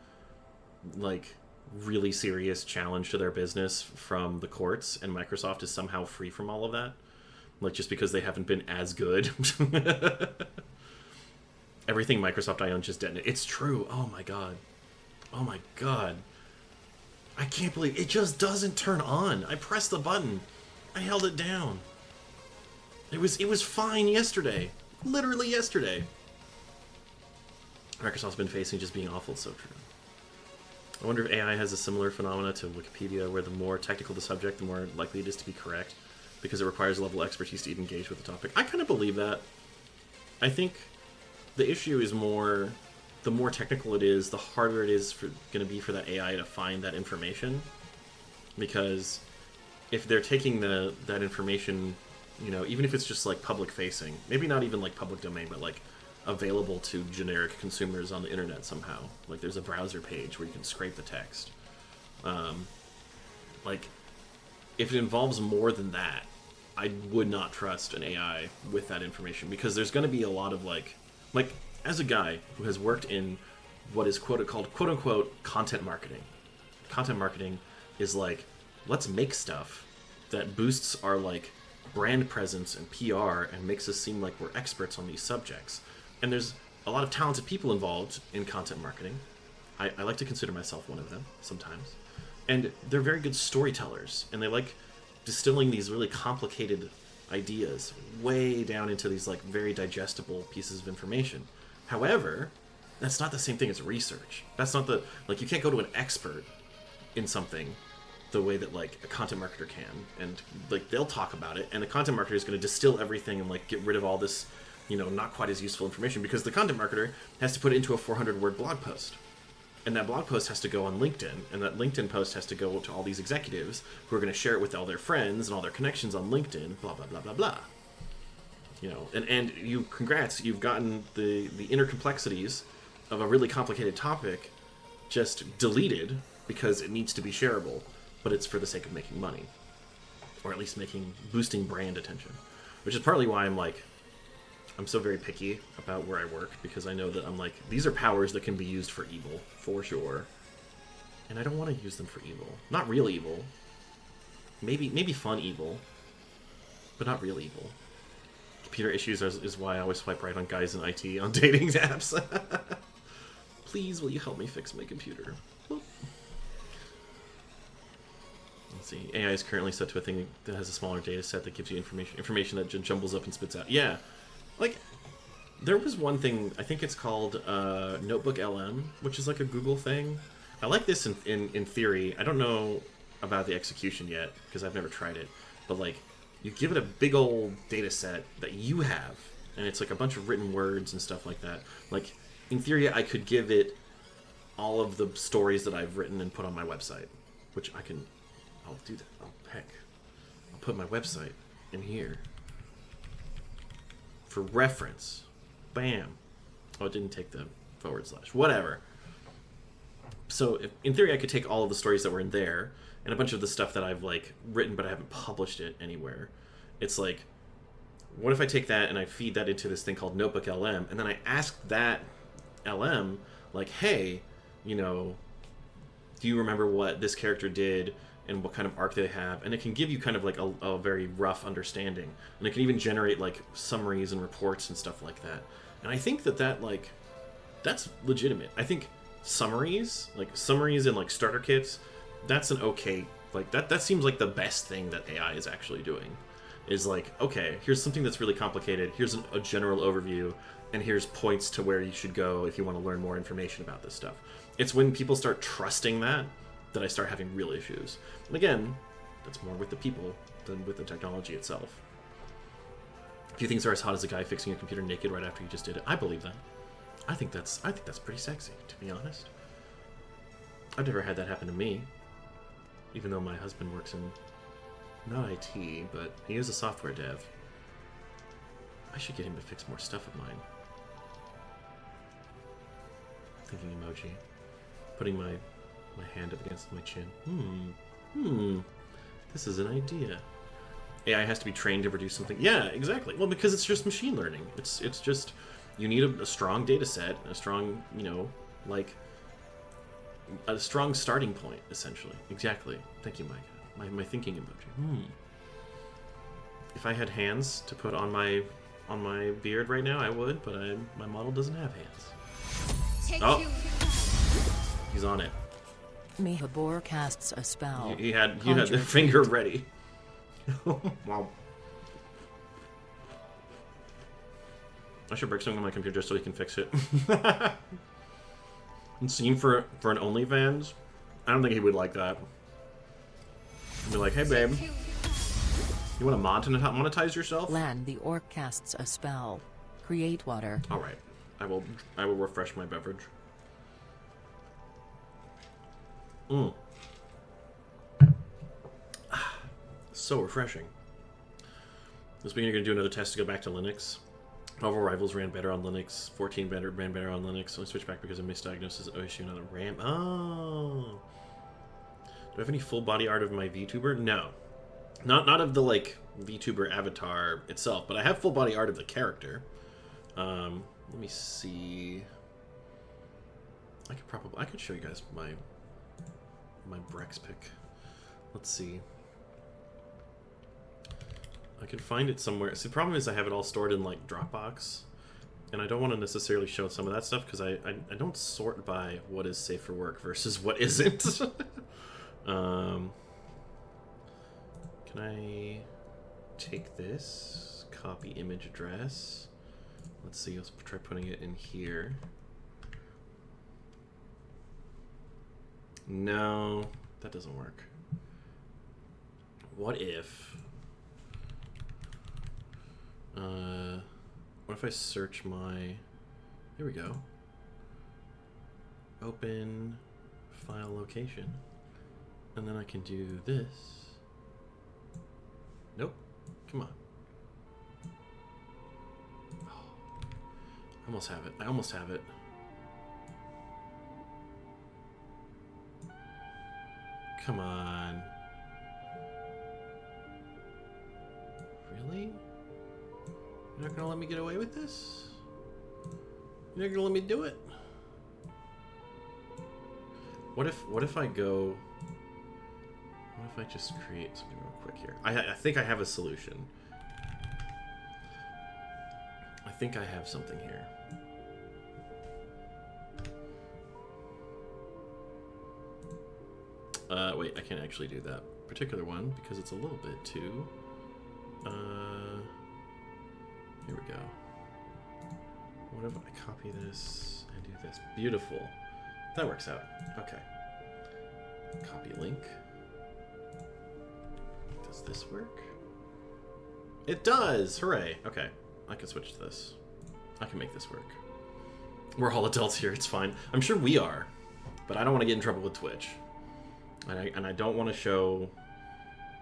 really serious challenge to their business from the courts, and Microsoft is somehow free from all of that. Just because they haven't been as good. Everything Microsoft I own just detonated. It's true. Oh my god. Oh my god. I can't believe it just doesn't turn on. I pressed the button. I held it down. It was fine yesterday. Literally yesterday. Microsoft's been facing just being awful. It's so true. I wonder if AI has a similar phenomena to Wikipedia, where the more technical the subject, the more likely it is to be correct, because it requires a level of expertise to even engage with the topic. I kind of believe that. I think the issue is more, the more technical it is, the harder it is going to be for that AI to find that information. Because if they're taking that information, even if it's just public facing, maybe not even public domain, but available to generic consumers on the internet somehow. There's a browser page where you can scrape the text. If it involves more than that, I would not trust an AI with that information, because there's going to be a lot of as a guy who has worked in what is called quote-unquote content marketing. Content marketing is let's make stuff that boosts our brand presence and PR and makes us seem like we're experts on these subjects. And there's a lot of talented people involved in content marketing. I like to consider myself one of them sometimes. And they're very good storytellers, and they like distilling these really complicated ideas way down into these very digestible pieces of information. However, that's not the same thing as research. That's not the you can't go to an expert in something the way that a content marketer can, and they'll talk about it, and the content marketer is going to distill everything and get rid of all this not quite as useful information, because the content marketer has to put it into a 400-word blog post. And that blog post has to go on LinkedIn, and that LinkedIn post has to go to all these executives who are going to share it with all their friends and all their connections on LinkedIn, blah, blah, blah, blah, blah. And congrats, you've gotten the inner complexities of a really complicated topic just deleted because it needs to be shareable, but it's for the sake of making money. Or at least boosting brand attention. Which is partly why I'm so very picky about where I work, because I know that these are powers that can be used for evil, for sure. And I don't want to use them for evil. Not real evil. Maybe fun evil, but not real evil. Computer issues is why I always swipe right on guys in IT on dating apps. Please, will you help me fix my computer? Boop. Let's see. AI is currently set to a thing that has a smaller data set that gives you information that jumbles up and spits out. Yeah. There was one thing, I think it's called Notebook LM, which is a Google thing. I like this in theory. I don't know about the execution yet, because I've never tried it. But, you give it a big old data set that you have, and it's, a bunch of written words and stuff like that. In theory, I could give it all of the stories that I've written and put on my website, which I'll do that. Oh, heck. I'll put my website in here. For reference. Bam. Oh, it didn't take the / whatever. So, in theory, I could take all of the stories that were in there, and a bunch of the stuff that I've, written, but I haven't published it anywhere. It's what if I take that and I feed that into this thing called Notebook LM, and then I ask that LM, hey, do you remember what this character did, and what kind of arc they have? And it can give you kind of a very rough understanding. And it can even generate summaries and reports and stuff like that. And I think that that's legitimate. I think summaries and starter kits, that's an okay, that seems like the best thing that AI is actually doing. Is okay, here's something that's really complicated, here's a general overview, and here's points to where you should go if you want to learn more information about this stuff. It's when people start trusting that I start having real issues. And again, that's more with the people than with the technology itself. If you think are as hot as a guy fixing a computer naked right after he just did it, I believe that. I think that's pretty sexy, to be honest. I've never had that happen to me. Even though my husband works in, not IT, but he is a software dev. I should get him to fix more stuff of mine. Thinking emoji. Putting my hand up against my chin. This is an idea. AI has to be trained to produce something. Yeah, exactly. Well, because it's just machine learning. It's just, you need a strong data set, a strong, you know, like, a strong starting point, essentially. Exactly. Thank you, Micah. My thinking emoji. If I had hands to put on my beard right now, I would, but my model doesn't have hands. Take Oh. two. He's on it. Mihabor casts a spell. He had the Conjure finger ready. Wow. I should break something on my computer just so he can fix it. And scene for an OnlyFans? I don't think he would like that. He'd be like, hey babe, Take two. you want to monetize yourself? Lan the orc casts a spell. Create water. Alright. I will refresh my beverage. So refreshing. This week you're going to do another test to go back to Linux. Marvel Rivals ran better on Linux. 14 ran better on Linux. Only switched back because of misdiagnosis of issue on the RAM. Oh. Do I have any full body art of my VTuber? No. Not of the, like, VTuber avatar itself, but I have full body art of the character. Let me see. I could show you guys my Brex pic. Let's see. I can find it somewhere. See, the problem is I have it all stored in, like, Dropbox. And I don't want to necessarily show some of that stuff because I don't sort by what is safe for work versus what isn't. Can I take this? Copy image address. Let's see, let's try putting it in here. No, that doesn't work. What if... what if I search my... Here we go. Open file location. And then I can do this. Nope. Come on. Oh, I almost have it. I almost have it. Come on. Really? You're not gonna let me get away with this? You're not gonna let me do it? What if I go... What if I just create something real quick here? I think I have a solution. I think I have something here. Wait, I can't actually do that particular one because it's a little bit too... Here we go. What if I copy this and do this? Beautiful. That works out. Okay. Copy link. Does this work? It does! Hooray! Okay. I can switch to this. I can make this work. We're all adults here, it's fine. I'm sure we are. But I don't want to get in trouble with Twitch. And I don't want to show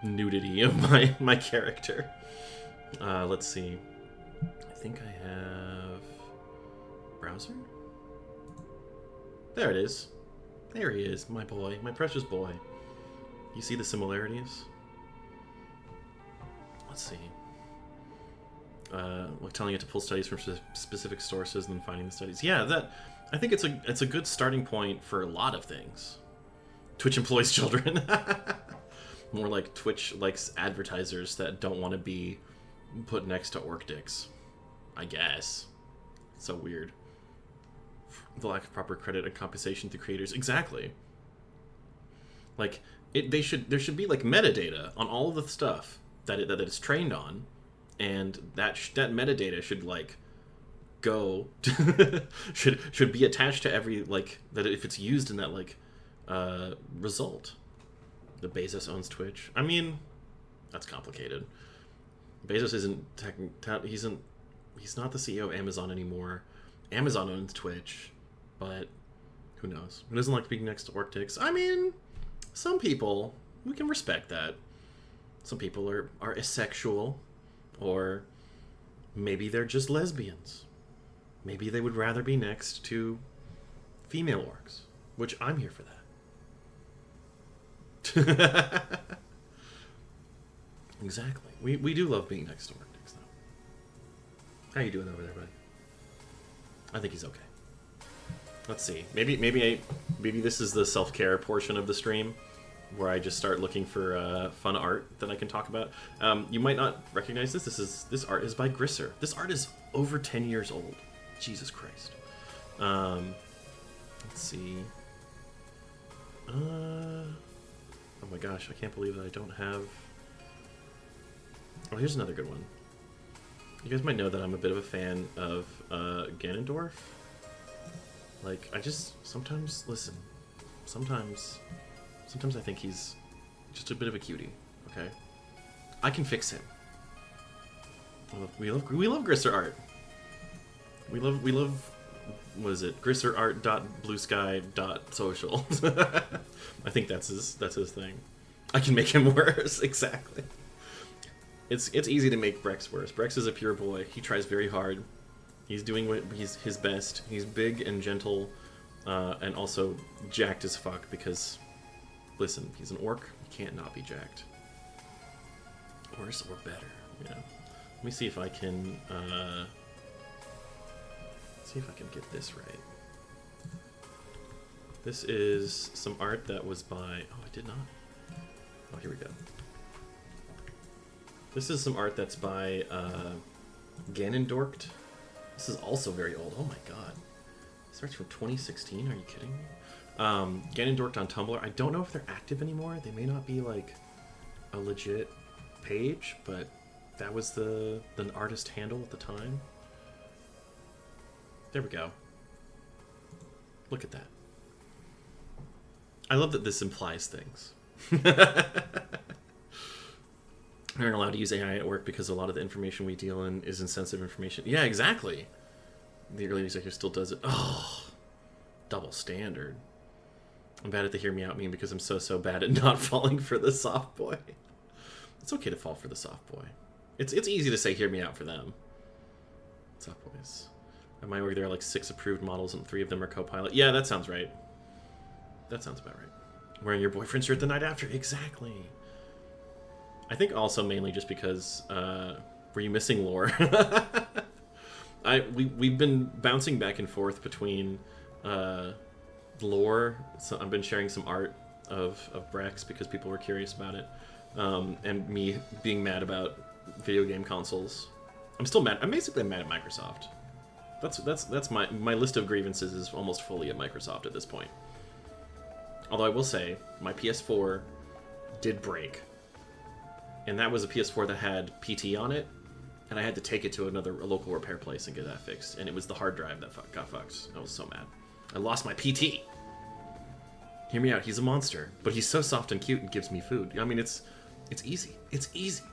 nudity of my character. Let's see. I think I have... Browser? There it is. There he is, my boy. My precious boy. You see the similarities? Let's see. Like telling it to pull studies from specific sources and then finding the studies. Yeah, that... I think it's a good starting point for a lot of things. Twitch employs children. More like Twitch likes advertisers that don't want to be put next to orc dicks. I guess. So weird. The lack of proper credit and compensation to creators. Exactly. Like, there should be like metadata on all of the stuff that it's trained on, and that metadata should like go should be attached to every like that if it's used in that like result. The Bezos owns Twitch. I mean, that's complicated. Bezos isn't he's not the CEO of Amazon anymore. Amazon owns Twitch, but Who knows? Who doesn't like being next to Orctics? I mean, some people, we can respect that. Some people are asexual, or maybe they're just lesbians. Maybe they would rather be next to female orcs, which I'm here for that. Exactly. We do love being next to Orctics, though. How you doing over there, buddy? I think he's okay. Let's see. Maybe this is the self-care portion of the stream, where I just start looking for fun art that I can talk about. You might not recognize this. This art is by Grisser. This art is over 10 years old. Jesus Christ. Let's see. Oh my gosh, I can't believe that I don't have... Oh, here's another good one. You guys might know that I'm a bit of a fan of Ganondorf. Like, I just sometimes listen. Sometimes I think he's just a bit of a cutie. Okay, I can fix him. We love Grisser art. We love. What is it? GrisserArt.bluesky.social. I think that's his thing. I can make him worse. Exactly. It's easy to make Brex worse. Brex is a pure boy. He tries very hard. He's doing his best. He's big and gentle, and also jacked as fuck because, listen, he's an orc. He can't not be jacked. Worse or better, yeah. Let me see if I can. See if I can get this right. This is some art that was by. Oh, I did not. Oh, here we go. This is some art that's by Ganondorkt. This is also very old. Oh my god. It starts from 2016. Are you kidding me? Ganondorkt on Tumblr. I don't know if they're active anymore. They may not be like a legit page, but that was the artist handle at the time. There we go. Look at that. I love that this implies things. We aren't allowed to use AI at work because a lot of the information we deal in is insensitive information. Yeah, exactly. The early executive still does it. Oh, double standard. I'm bad at the hear me out meme because I'm so bad at not falling for the soft boy. It's okay to fall for the soft boy. It's easy to say hear me out for them. Soft boys. At my work there are like 6 approved models and 3 of them are co-pilot. Yeah, that sounds right. That sounds about right. Wearing your boyfriend's shirt the night after. Exactly. I think also mainly just because were you missing lore? We've been bouncing back and forth between lore. So I've been sharing some art of Brex because people were curious about it, and me being mad about video game consoles. I'm still mad. I'm basically mad at Microsoft. That's my list of grievances is almost fully at Microsoft at this point. Although I will say my PS4 did break. And that was a PS4 that had PT on it, and I had to take it to a local repair place and get that fixed. And it was the hard drive that got fucked. I was so mad. I lost my PT. Hear me out. He's a monster, but he's so soft and cute and gives me food. I mean, it's easy. It's easy.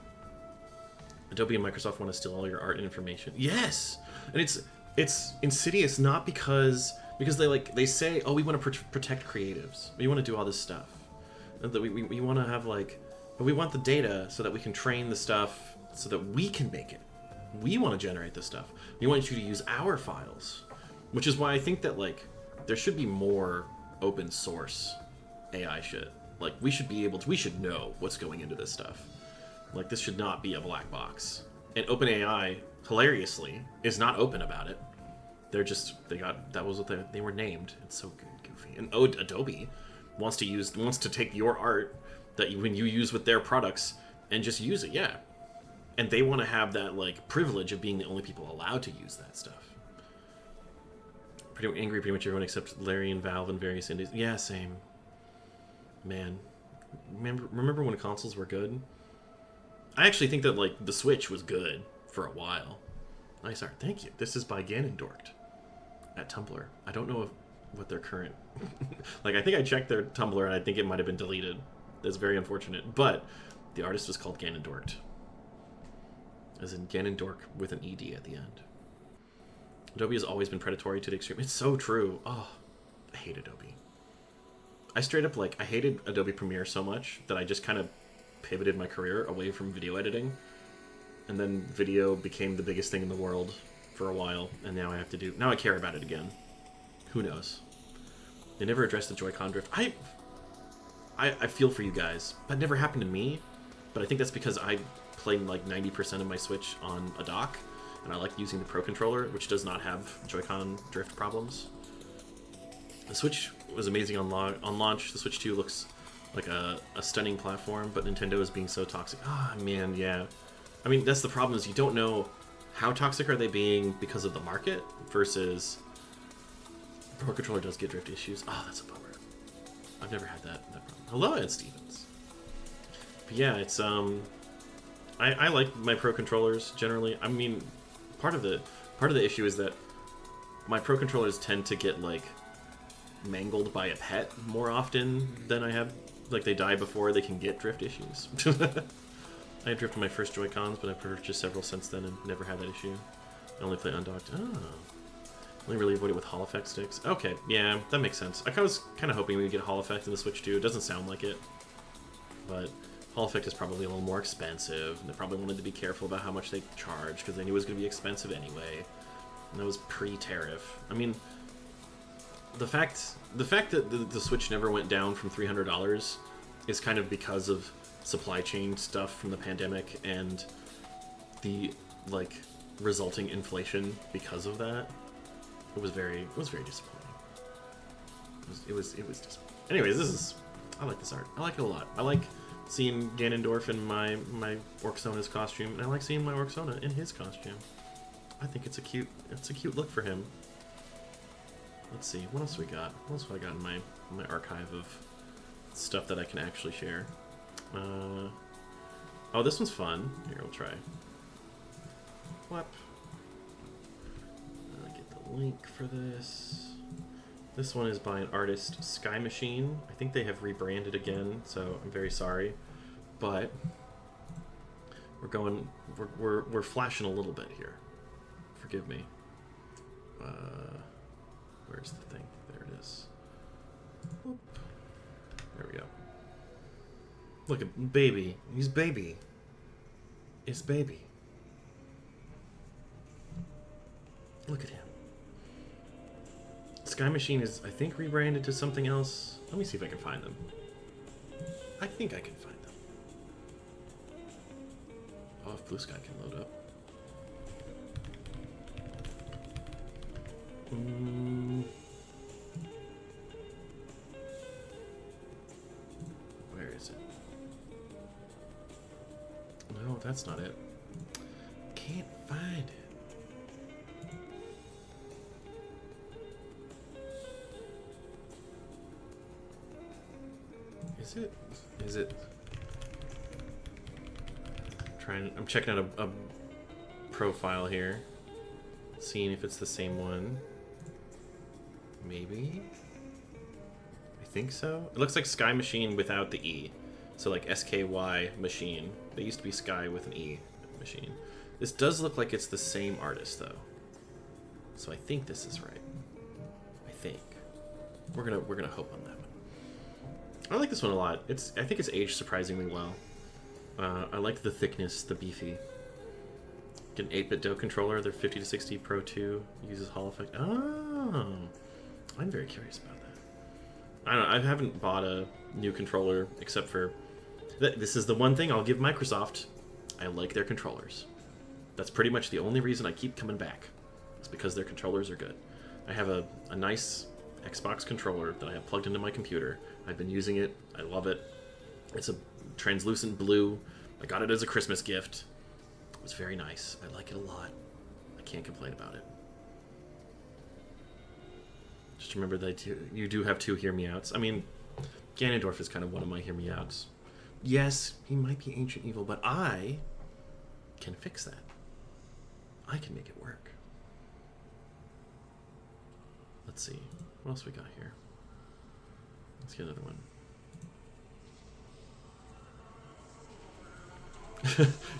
Adobe and Microsoft want to steal all your art and information. Yes, and it's insidious not because they say, oh, we want to protect creatives. We want to do all this stuff. We want to have like. But we want the data so that we can train the stuff so that we can make it. We want to generate this stuff. We want you to use our files. Which is why I think that, like, there should be more open source AI shit. Like, we should know what's going into this stuff. Like, this should not be a black box. And OpenAI, hilariously, is not open about it. That was what they were named. It's so good, goofy. And Adobe wants to take your art that when you use with their products and just use it, yeah. And they want to have that like privilege of being the only people allowed to use that stuff. Pretty much everyone except Larry and Valve and various indies. Yeah, same. Man, remember when consoles were good? I actually think that like the Switch was good for a while. Nice art, thank you. This is by Ganondorkt at Tumblr. I don't know what their current like. I think I checked their Tumblr and I think it might have been deleted. That's very unfortunate, but the artist was called Ganondorkt. As in Ganondork with an ED at the end. Adobe has always been predatory to the extreme. It's so true. Oh, hate Adobe. I straight up, like, I hated Adobe Premiere so much that I just kind of pivoted my career away from video editing. And then video became the biggest thing in the world for a while, and now I have to do... Now I care about it again. Who knows? They never addressed the Joy-Con drift. I feel for you guys. That never happened to me, but I think that's because I play like 90% of my Switch on a dock, and I like using the Pro Controller, which does not have Joy-Con drift problems. The Switch was amazing on launch. The Switch 2 looks like a stunning platform, but Nintendo is being so toxic. Ah, man, yeah. I mean, that's the problem, is you don't know how toxic are they being because of the market versus Pro Controller does get drift issues. Oh, that's a bummer. I've never had that problem. Hello, Ed Stevens. But yeah, it's I like my Pro Controllers generally. I mean, part of the issue is that my Pro Controllers tend to get like mangled by a pet more often than I have. Like, they die before they can get drift issues. I had drift on my first Joy-Cons, but I've purchased several since then and never had that issue. I only play undocked. Oh. Only really avoid it with Hall Effect sticks. Okay, yeah, that makes sense. I was kind of hoping we would get Hall Effect in the Switch 2. It doesn't sound like it. But Hall Effect is probably a little more expensive, and they probably wanted to be careful about how much they charge, because they knew it was going to be expensive anyway. And that was pre-tariff. I mean, the fact that the Switch never went down from $300 is kind of because of supply chain stuff from the pandemic and the like resulting inflation because of that. It was very disappointing. It was disappointing. Anyways, I like this art. I like it a lot. I like seeing Ganondorf in my Orcsona's costume, and I like seeing my Orcsona in his costume. I think it's a cute look for him. Let's see, what else we got? What else have I got in my archive of stuff that I can actually share? Oh, this one's fun. Here, we'll try. Flap. Get the link for this. This one is by an artist, Sky Machine. I think they have rebranded again, so I'm very sorry. But we're flashing a little bit here. Forgive me. Where's the thing? There it is. Whoop. There we go. Look at baby. He's baby. It's baby. Look at him. Sky Machine is, I think, rebranded to something else. Let me see if I can find them. I think I can find them. Oh, if Blue Sky can load up. Where is it? No, that's not it. Can't find it. Is it? I'm checking out a profile here. Seeing if it's the same one. Maybe? I think so. It looks like Sky Machine without the E. So like SKY Machine. They used to be Sky with an E Machine. This does look like it's the same artist though. So I think this is right. I think. We're gonna hope on that one. I like this one a lot. I think it's aged surprisingly well. I like the thickness, the beefy. Get an 8-bit Do controller. Their 50-60 Pro 2 uses Hall Effect. Oh, I'm very curious about that. I don't know. I haven't bought a new controller except for... This is the one thing I'll give Microsoft. I like their controllers. That's pretty much the only reason I keep coming back. It's because their controllers are good. I have a nice Xbox controller that I have plugged into my computer. I've been using it. I love it. It's a translucent blue. I got it as a Christmas gift. It was very nice. I like it a lot. I can't complain about it. Just remember that you do have 2 Hear Me Outs. I mean, Ganondorf is kind of one of my Hear Me Outs. Yes, he might be ancient evil, but I can fix that. I can make it work. Let's see. What else we got here? Let's get another one.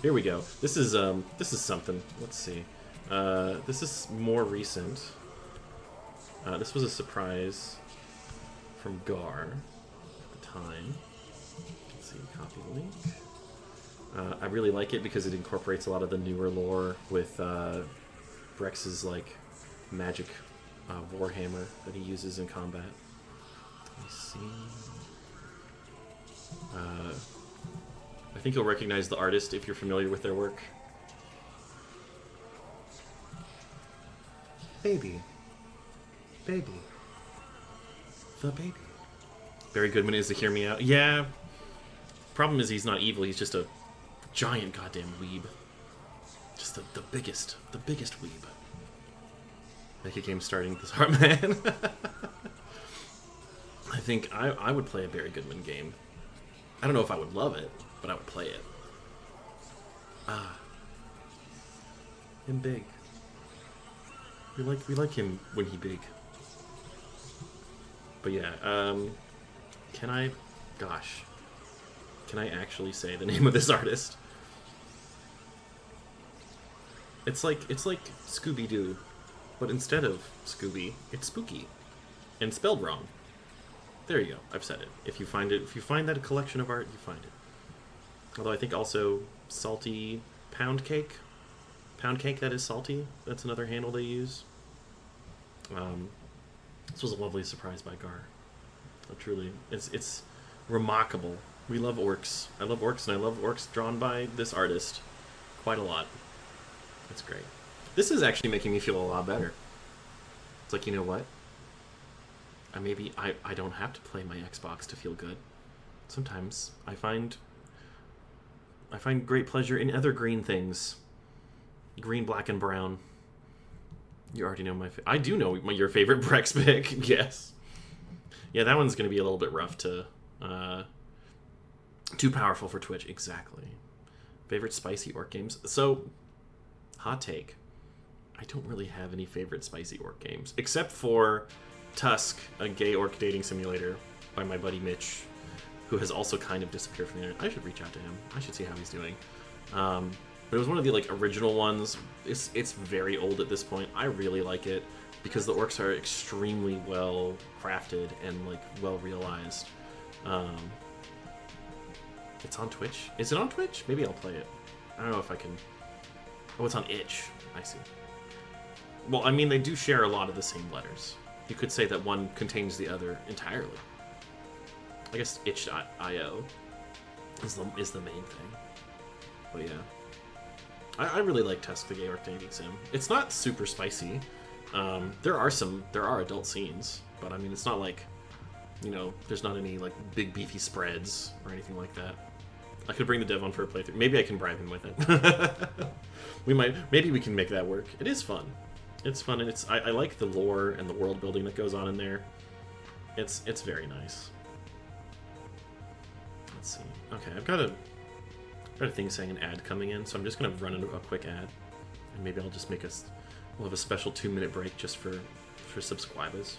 Here we go. This is something. Let's see. This is more recent. This was a surprise. from Gar at the time. Let's see, copy link. I really like it because it incorporates a lot of the newer lore with Brex's like magic warhammer that he uses in combat. Let me see. I think you'll recognize the artist if you're familiar with their work. Baby. Baby. The baby. Barry Goodman is the Hear Me Out. Yeah. Problem is he's not evil, he's just a giant goddamn weeb. Just the biggest weeb. Make a game starting this hard, man. I think I would play a Barry Goodman game. I don't know if I would love it, but I would play it. Him big. We like him when he big. But yeah, can I actually say the name of this artist? It's like Scooby-Doo, but instead of Scooby, it's spooky. And spelled wrong. There you go, I've said it. If you find that a collection of art, you find it. Although I think also salty pound cake. Pound cake that is salty. That's another handle they use. This was a lovely surprise by Gar. Truly, it's remarkable. We love orcs. I love orcs, and I love orcs drawn by this artist quite a lot. It's great. This is actually making me feel a lot better. It's like, you know what? I don't have to play my Xbox to feel good. Sometimes I find great pleasure in other green things. Green, black, and brown. You already know I do know your favorite Brex pick. Yes. Yeah, that one's going to be a little bit rough to... too powerful for Twitch. Exactly. Favorite spicy orc games? So, hot take. I don't really have any favorite spicy orc games. Except for Tusk, a gay orc dating simulator by my buddy Mitch, who has also kind of disappeared from the internet. I should reach out to him. I should see how he's doing. But it was one of the like original ones. It's very old at this point. I really like it because the orcs are extremely well crafted and like well realized. It's on Twitch. Is it on Twitch? Maybe I'll play it. I don't know if I can. Oh, it's on itch. I see. Well, I mean, they do share a lot of the same letters. You could say that one contains the other entirely. I guess itch.io is the main thing. But yeah. I really like Tusk the Gay Orc Dating Sim. It's not super spicy. There are adult scenes, but I mean, it's not like, you know, there's not any like big beefy spreads or anything like that. I could bring the dev on for a playthrough. Maybe I can bribe him with it. Maybe we can make that work. It is fun. It's fun, and I like the lore and the world building that goes on in there. It's very nice. Let's see. Okay, I've got a thing saying an ad coming in, so I'm just gonna run a quick ad, and maybe I'll just we'll have a special 2-minute break just for subscribers.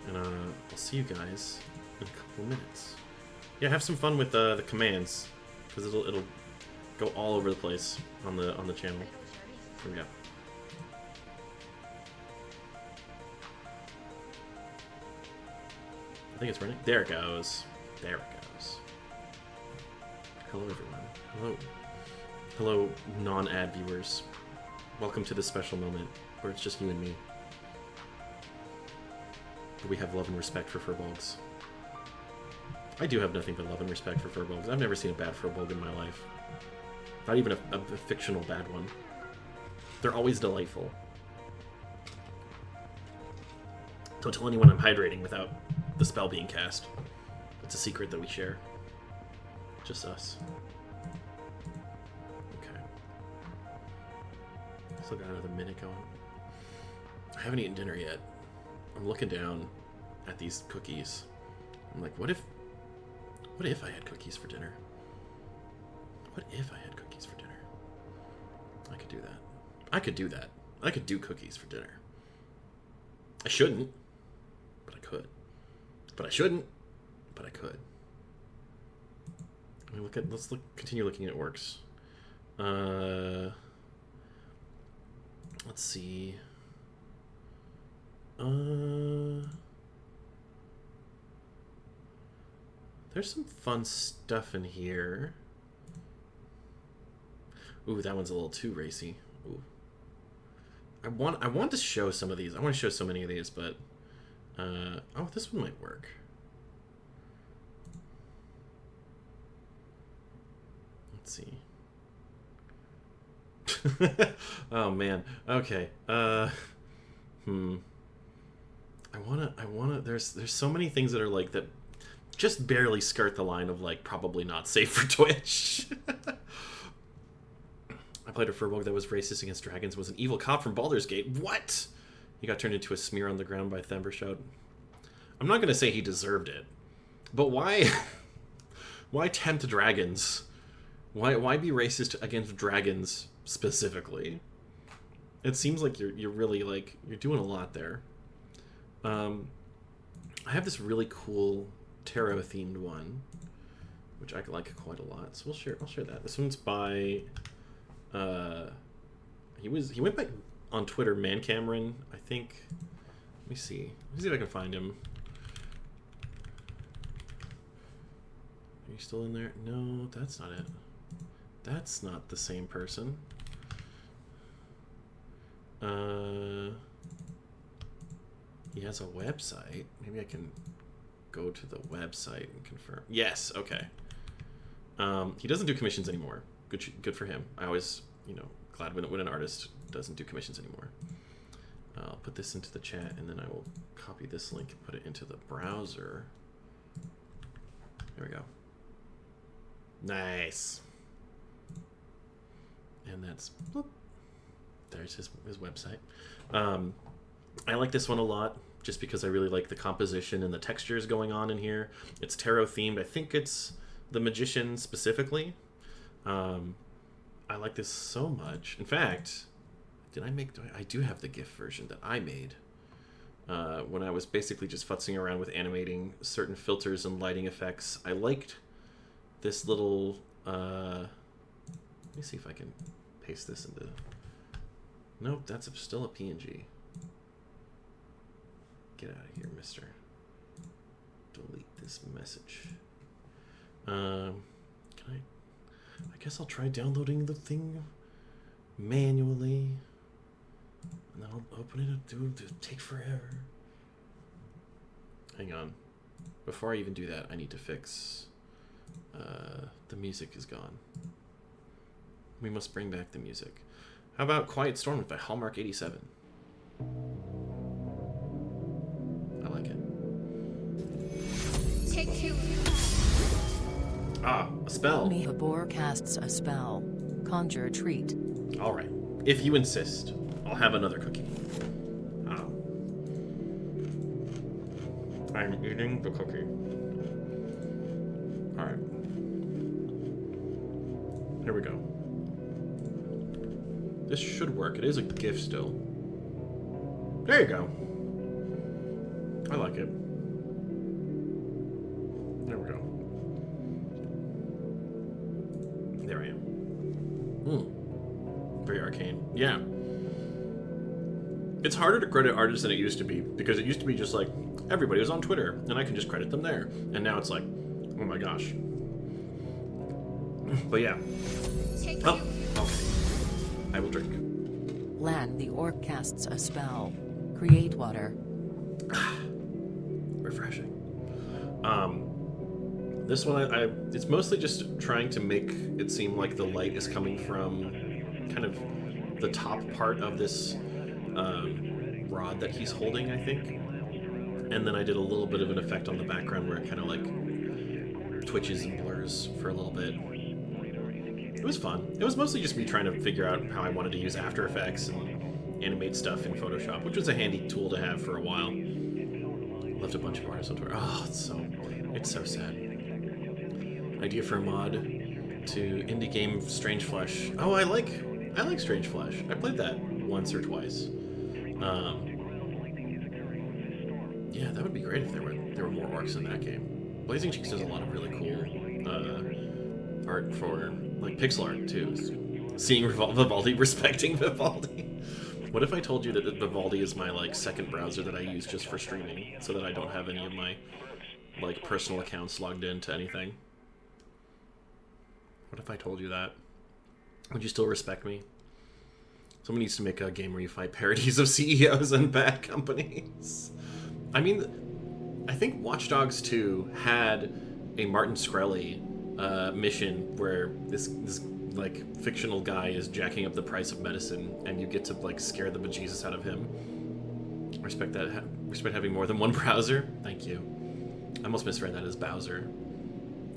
And I'll see you guys in a couple of minutes. Yeah, have some fun with the commands, because it'll go all over the place on the channel. Here we go. I think it's running. There it goes. There it goes. Hello, everyone. Hello. Hello, non-ad viewers. Welcome to this special moment where it's just you and me. We have love and respect for furbolgs. I do have nothing but love and respect for furbolgs. I've never seen a bad furbolg in my life. Not even a fictional bad one. They're always delightful. Don't tell anyone I'm hydrating without the spell being cast. It's a secret that we share. Just us. Okay. Still got another minute going. I haven't eaten dinner yet. I'm looking down at these cookies. I'm like, what if I had cookies for dinner? What if I had cookies for dinner? I could do that. I could do that. I could do cookies for dinner. I shouldn't, but I could. But I shouldn't, but I could. I mean, continue looking at orcs. Let's see. There's some fun stuff in here. Ooh, that one's a little too racy. Ooh. I want to show some of these. I want to show so many of these, but oh, this one might work. Let's see. Oh man. Okay. I wanna there's so many things that are like that just barely skirt the line of like probably not safe for Twitch. I played a Furbolg that was racist against dragons, was an evil cop from Baldur's Gate. What? He got turned into a smear on the ground by Thembershout. I'm not gonna say he deserved it, but why why tempt dragons? Why be racist against dragons specifically? It seems like you're really like you're doing a lot there. I have this really cool tarot themed one, which I like quite a lot. So I'll share that. This one's by he went by on Twitter Man Cameron, I think. Let me see if I can find him. Are you still in there? No, that's not it. That's not the same person. He has a website. Maybe I can go to the website and confirm. Yes, okay. He doesn't do commissions anymore. Good for him. I always, glad when an artist doesn't do commissions anymore. I'll put this into the chat, and then I will copy this link and put it into the browser. There we go. Nice. And that's, bloop. There's his website. I like this one a lot just because I really like the composition and the textures going on in here. It's tarot themed. I think it's the Magician specifically. I like this so much. In fact, I do have the GIF version that I made when I was basically just futzing around with animating certain filters and lighting effects. I liked this little, let me see if I can paste this into, nope, that's still a PNG. Get out of here, mister. Delete this message. I guess I'll try downloading the thing manually. And then I'll open it up. It'll take forever. Hang on. Before I even do that, I need to fix... the music is gone. We must bring back the music. How about Quiet Storm by Hallmark 87? I like it. Take two. Ah, a spell. Mihabor casts a spell. Conjure treat. Alright. If you insist, I'll have another cookie. I'm eating the cookie. Alright. Here we go. This should work. It is a GIF still. There you go. I like it. There we go. There I am. Very arcane. Yeah. It's harder to credit artists than it used to be, because it used to be just like, everybody was on Twitter, and I can just credit them there. And now it's like, oh my gosh. But yeah. Oh, okay. I will drink. Lan the orc casts a spell. Create water. Refreshing. This one, it's mostly just trying to make it seem like the light is coming from kind of the top part of this rod that he's holding, I think. And then I did a little bit of an effect on the background where it kind of like twitches and blurs for a little bit. It was fun. It was mostly just me trying to figure out how I wanted to use After Effects and animate stuff in Photoshop, which was a handy tool to have for a while. Left a bunch of artists on Twitter. Oh, it's so sad. Idea for a mod to indie game Strange Flesh. Oh, I like Strange Flesh. I played that once or twice. Yeah, that would be great if there were more orcs in that game. Blazing Cheeks does a lot of really cool art for like pixel art too. Seeing Vivaldi, respecting Vivaldi. What if I told you that Vivaldi is my like second browser that I use just for streaming, so that I don't have any of my like personal accounts logged into anything. What if I told you that? Would you still respect me? Someone needs to make a game where you fight parodies of CEOs and bad companies. I mean, I think Watch Dogs 2 had a Martin Shkreli mission where this like fictional guy is jacking up the price of medicine, and you get to like scare the bejesus out of him. Respect that. Respect having more than one browser. Thank you. I almost misread that as Bowser.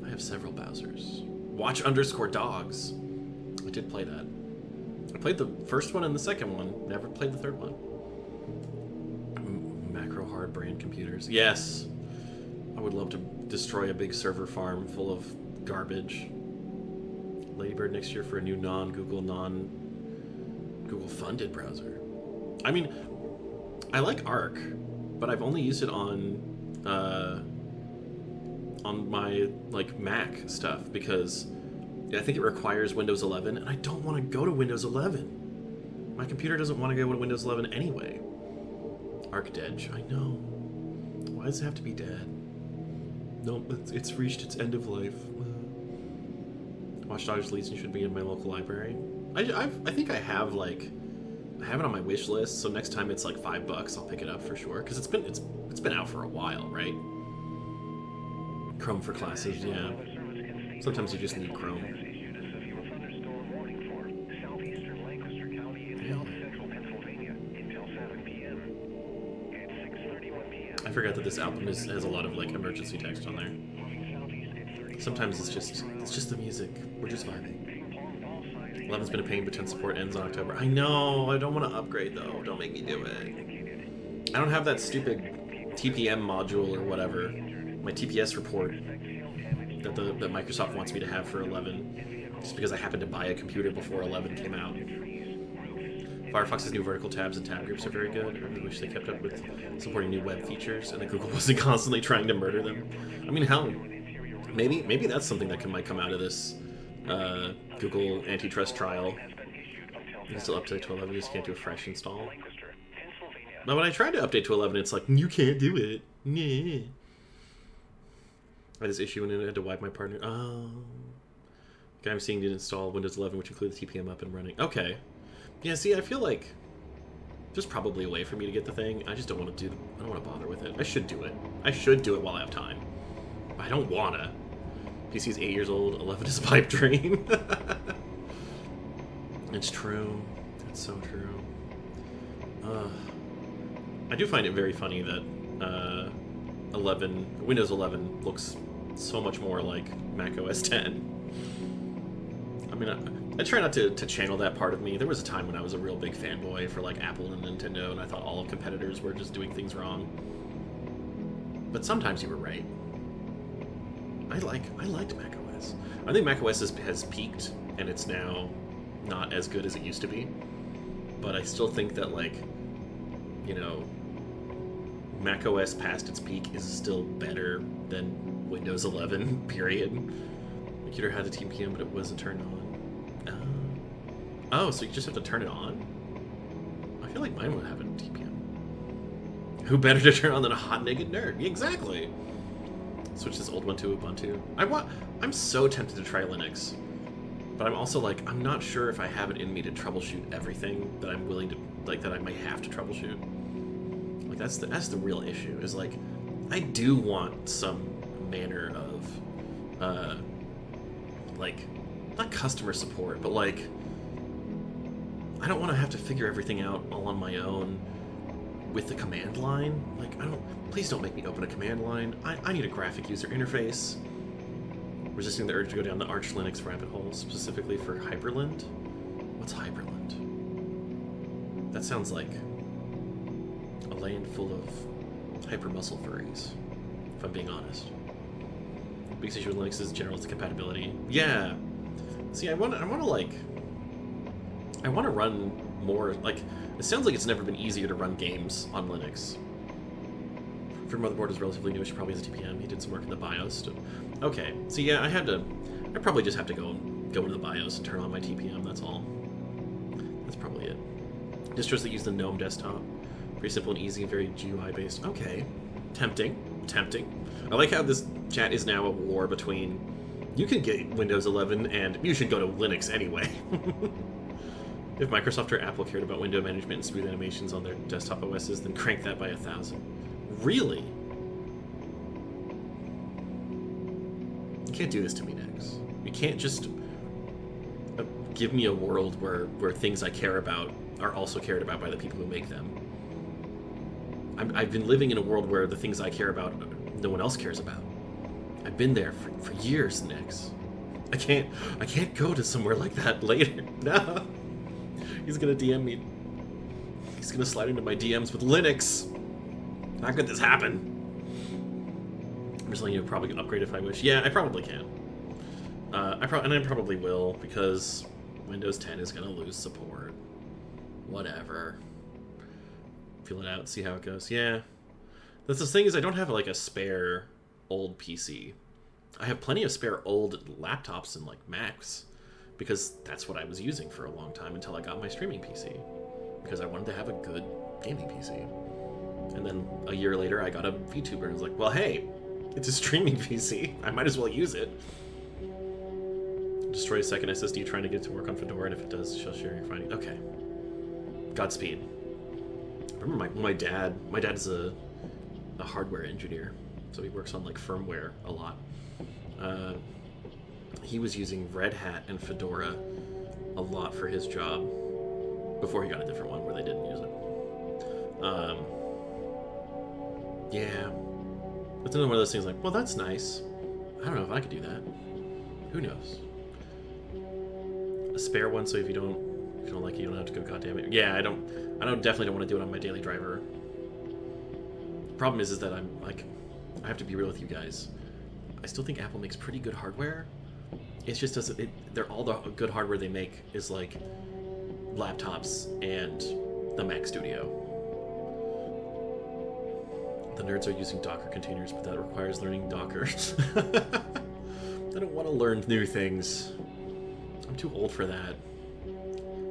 I have several Bowsers. Watch_dogs. I did play that. I played the first one and the second one. Never played the third one. Macro hard brand computers. Yes. I would love to destroy a big server farm full of garbage. Ladybird next year for a new non-Google funded browser. I mean, I like Arc, but I've only used it on my like Mac stuff because I think it requires Windows 11, and I don't want to go to Windows 11. My computer doesn't want to go to Windows 11 anyway. Arc dead. I know. Why does it have to be dead? No, it's reached its end of life. Watch Dogs Legion should be in my local library. I think I have like I have it on my wish list, so next time it's like $5, I'll pick it up for sure because it's been out for a while, right? Chrome for classes, yeah. Sometimes you just need Chrome. I forgot that this album has a lot of like emergency text on there. Sometimes it's just the music. We're just vibing. 11's been a pain, but 10 support ends in October. I know. I don't want to upgrade though. Don't make me do it. I don't have that stupid TPM module or whatever. My TPS report that Microsoft wants me to have for 11, just because I happened to buy a computer before 11 came out. Firefox's new vertical tabs and tab groups are very good. I really wish they kept up with supporting new web features and that Google wasn't constantly trying to murder them. I mean, hell, maybe that's something that might come out of this Google antitrust trial. You can still update to 11, you just can't do a fresh install. Now, when I tried to update to 11, it's like, you can't do it. Nah. I had this issue and I had to wipe my partner. Oh. Okay, I'm seeing didn't install Windows 11, which includes TPM up and running. Okay. Yeah, see, I feel like there's probably a way for me to get the thing. I just don't want to I don't want to bother with it. I should do it. I should do it while I have time. I don't wanna. PC's 8 years old, 11 is a pipe dream. It's true. It's so true. I do find it very funny that Windows 11 looks so much more like Mac OS 10. I mean, I try not to channel that part of me. There was a time when I was a real big fanboy for like Apple and Nintendo, and I thought all competitors were just doing things wrong. But sometimes you were right. I liked Mac OS. I think Mac OS has peaked, and it's now not as good as it used to be. But I still think that, like, you know, Mac OS past its peak is still better than Windows 11, period. The computer had a TPM, but it wasn't turned on. Oh, so you just have to turn it on? I feel like mine would have a TPM. Who better to turn on than a hot naked nerd? Exactly. Switch this old one to Ubuntu. I'm so tempted to try Linux, but I'm also like, I'm not sure if I have it in me to troubleshoot everything that I'm willing to, like, that I might have to troubleshoot. Like, that's the real issue, is like, I do want some manner of, like, not customer support, but like, I don't want to have to figure everything out all on my own with the command line. Like, please don't make me open a command line. I need a graphic user interface. Resisting the urge to go down the Arch Linux rabbit hole, specifically for Hyperland. What's Hyperland? That sounds like a land full of hyper muscle furries, if I'm being honest. Biggest issue with Linux is general compatibility. Yeah. See, I want to run more, like, it sounds like it's never been easier to run games on Linux. If your motherboard is relatively new, it should probably has a TPM. He did some work in the BIOS. Okay, so yeah, I probably just have to go into the BIOS and turn on my TPM, that's all. That's probably it. Distros that use the GNOME desktop. Pretty simple and easy, very GUI based. Okay, tempting. tempting. I like how this chat is now a war between you can get Windows 11 and you should go to Linux anyway. If Microsoft or Apple cared about window management and smooth animations on their desktop OSs, then crank that by 1,000. Really? You can't do this to me, Nex. You can't just give me a world where things I care about are also cared about by the people who make them. I've been living in a world where the things I care about, no one else cares about. I've been there for years, Nex. I can't go to somewhere like that later. No. He's gonna DM me. He's gonna slide into my DMs with Linux. How could this happen? I'm just letting you probably upgrade if I wish. Yeah, I probably can. I probably will, because Windows 10 is gonna lose support. Whatever. Feel it out, see how it goes. Yeah. That's the thing, is I don't have like a spare old PC. I have plenty of spare old laptops and like Macs, because that's what I was using for a long time until I got my streaming PC, because I wanted to have a good gaming PC. And then a year later I got a VTuber and was like, well, hey, it's a streaming PC. I might as well use it. Destroy a second SSD trying to get it to work on Fedora, and if it does, she'll share your findings. Okay. Godspeed. I remember my dad's a hardware engineer, so he works on like firmware a lot. He was using Red Hat and Fedora a lot for his job before he got a different one where they didn't use it. Yeah. It's another one of those things like, well, that's nice. I don't know if I could do that. Who knows? A spare one, so if you don't like it, you don't have to go, goddamn it. Yeah, I definitely don't want to do it on my daily driver. Problem is that I'm like, I have to be real with you guys. I still think Apple makes pretty good hardware. It's just doesn't. They're all the good hardware they make is like laptops and the Mac Studio. The nerds are using Docker containers, but that requires learning Docker. I don't want to learn new things. I'm too old for that.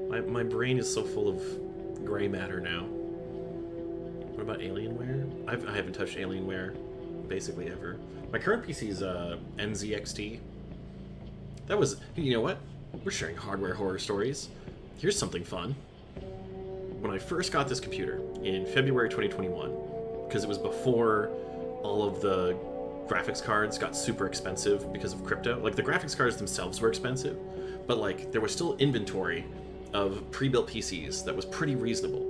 My brain is so full of gray matter now. What about Alienware? I haven't touched Alienware basically ever. My current PC is NZXT. That was, you know what? We're sharing hardware horror stories. Here's something fun. When I first got this computer in February 2021, because it was before all of the graphics cards got super expensive because of crypto. Like, the graphics cards themselves were expensive, but like there was still inventory of pre-built PCs that was pretty reasonable.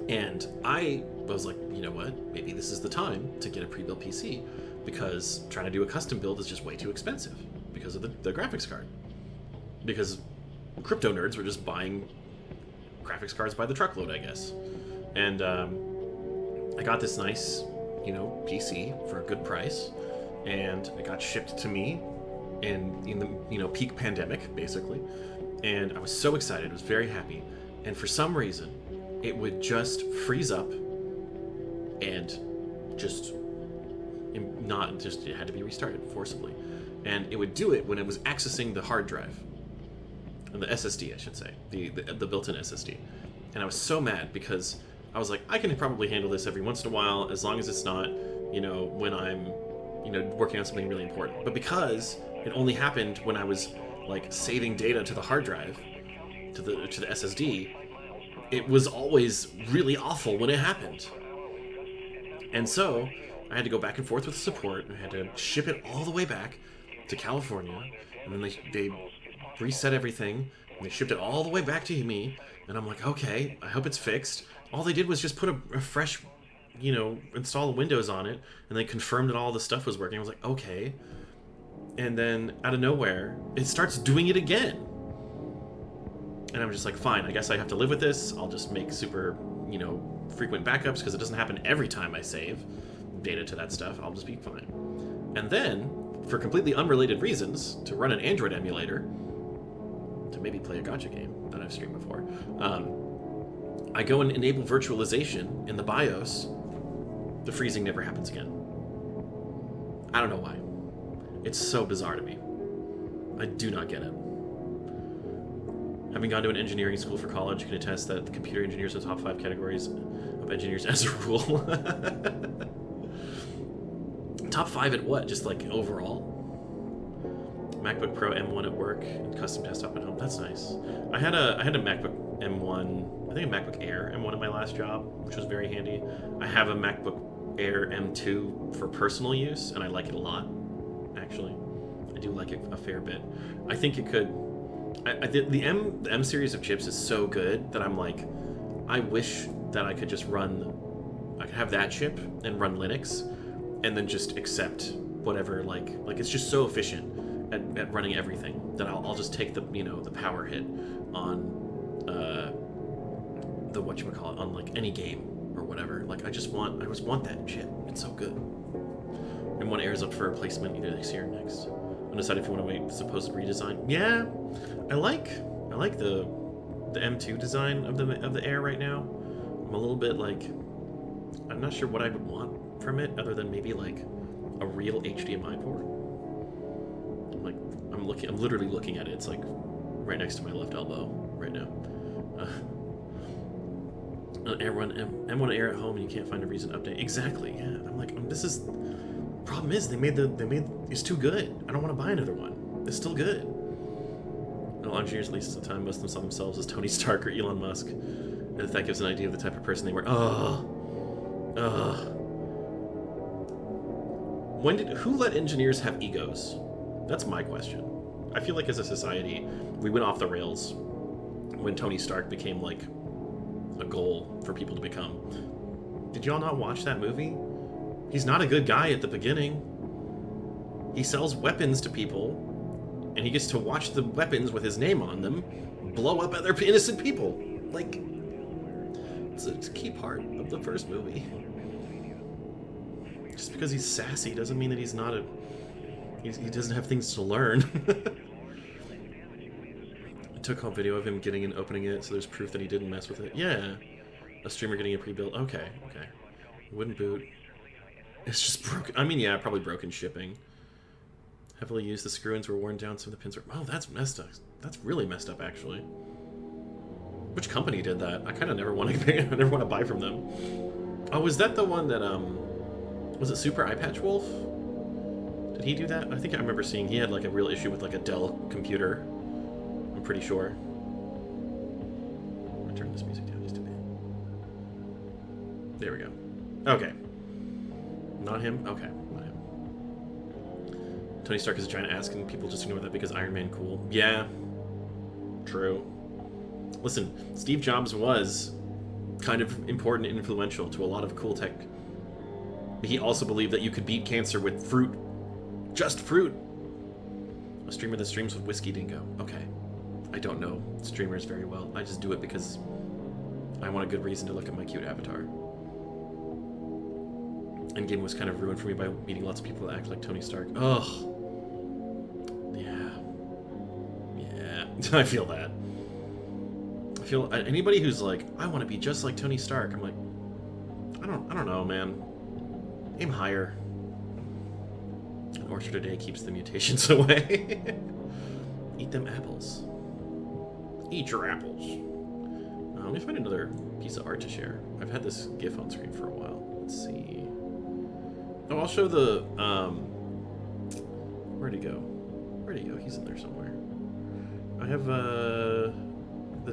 And I was like, you know what? Maybe this is the time to get a pre-built PC, because trying to do a custom build is just way too expensive because of the graphics card. Because crypto nerds were just buying graphics cards by the truckload, I guess. And I got this nice, PC for a good price, and it got shipped to me in the peak pandemic, basically. And I was so excited, I was very happy. And for some reason, it would just freeze up and it had to be restarted forcibly. And it would do it when it was accessing the hard drive. And the SSD, I should say. The built-in SSD. And I was so mad because I was like, I can probably handle this every once in a while, as long as it's not, when I'm, working on something really important. But because it only happened when I was, like, saving data to the hard drive, to the SSD, it was always really awful when it happened. And so I had to go back and forth with support, and I had to ship it all the way back to California, and then they reset everything, and they shipped it all the way back to me, and I'm like, okay, I hope it's fixed. All they did was just put a fresh, install Windows on it, and they confirmed that all the stuff was working. I was like, okay. And then, out of nowhere, it starts doing it again. And I'm just like, fine, I guess I have to live with this. I'll just make super, frequent backups, because it doesn't happen every time I save data to that stuff. I'll just be fine. And then, for completely unrelated reasons, to run an Android emulator, to maybe play a gacha game that I've streamed before, I go and enable virtualization in the BIOS. The freezing never happens again. I don't know why. It's so bizarre to me. I do not get it. Having gone to an engineering school for college, you can attest that the computer engineers are the top 5 categories of engineers as a rule. Top 5 at what? Just like overall? MacBook Pro M1 at work and custom desktop at home. That's nice. I had a MacBook M1, I think a MacBook Air M1 at my last job, which was very handy. I have a MacBook Air M2 for personal use, and I like it a lot, actually. I do like it a fair bit. I think it could... the M series of chips is so good that I'm like, I wish that I could just run... I could have that chip and run Linux, and then just accept whatever, like it's just so efficient at running everything that I'll just take the, you know, the power hit on the whatchamacallit, on like any game or whatever. Like I just want that chip. It's so good. And one Air is up for replacement either this year or next. Undecided if you want to wait the supposed redesign. Yeah, I like the M2 design of the Air right now. I'm a little bit like, I'm not sure what I would want from it other than maybe like a real HDMI port. I'm literally looking at it. It's like right next to my left elbow right now. An M1 Air at home and you can't find a reason to update. Exactly. Yeah. I'm like, this is... Problem is, it's too good. I don't want to buy another one. It's still good. A lot of engineers, at least at the time, most of them saw themselves as Tony Stark or Elon Musk. And if that gives an idea of the type of person they were. Who let engineers have egos? That's my question. I feel like as a society, we went off the rails when Tony Stark became like a goal for people to become. Did y'all not watch that movie? He's not a good guy at the beginning. He sells weapons to people, and he gets to watch the weapons with his name on them blow up other innocent people. Like, it's a key part of the first movie. Just because he's sassy doesn't mean that he's not a... He doesn't have things to learn. I took home video of him getting and opening it, so there's proof that he didn't mess with it. Yeah. A streamer getting a pre-built. Okay. Wouldn't boot. It's just broken. I mean, yeah, probably broken shipping. Heavily used. The screw-ins were worn down. Some of the pins were... Oh, that's messed up. That's really messed up, actually. Which company did that? I kind of never want to buy from them. Oh, was that the one that, was it Super Eye Patch Wolf? Did he do that? I think I remember seeing he had like a real issue with like a Dell computer. I'm pretty sure. I'm gonna turn this music down just a bit. There we go. Okay. Not him? Okay, not him. Tony Stark is a giant ass, and people just ignore that because Iron Man cool. Yeah. True. Listen, Steve Jobs was kind of important and influential to a lot of cool tech. He also believed that you could beat cancer with fruit. Just fruit. A streamer that streams with Whiskey Dingo. Okay. I don't know streamers very well. I just do it because I want a good reason to look at my cute avatar. Endgame was kind of ruined for me by meeting lots of people that act like Tony Stark. Ugh. Yeah. I feel that. I feel anybody who's like, I want to be just like Tony Stark. I'm like, I don't know, man. Aim higher. An orchard today keeps the mutations away. Eat them apples. Eat your apples. Let me find another piece of art to share. I've had this GIF on screen for a while. Let's see. Oh, I'll show the, where'd he go? Where'd he go? He's in there somewhere. I have, the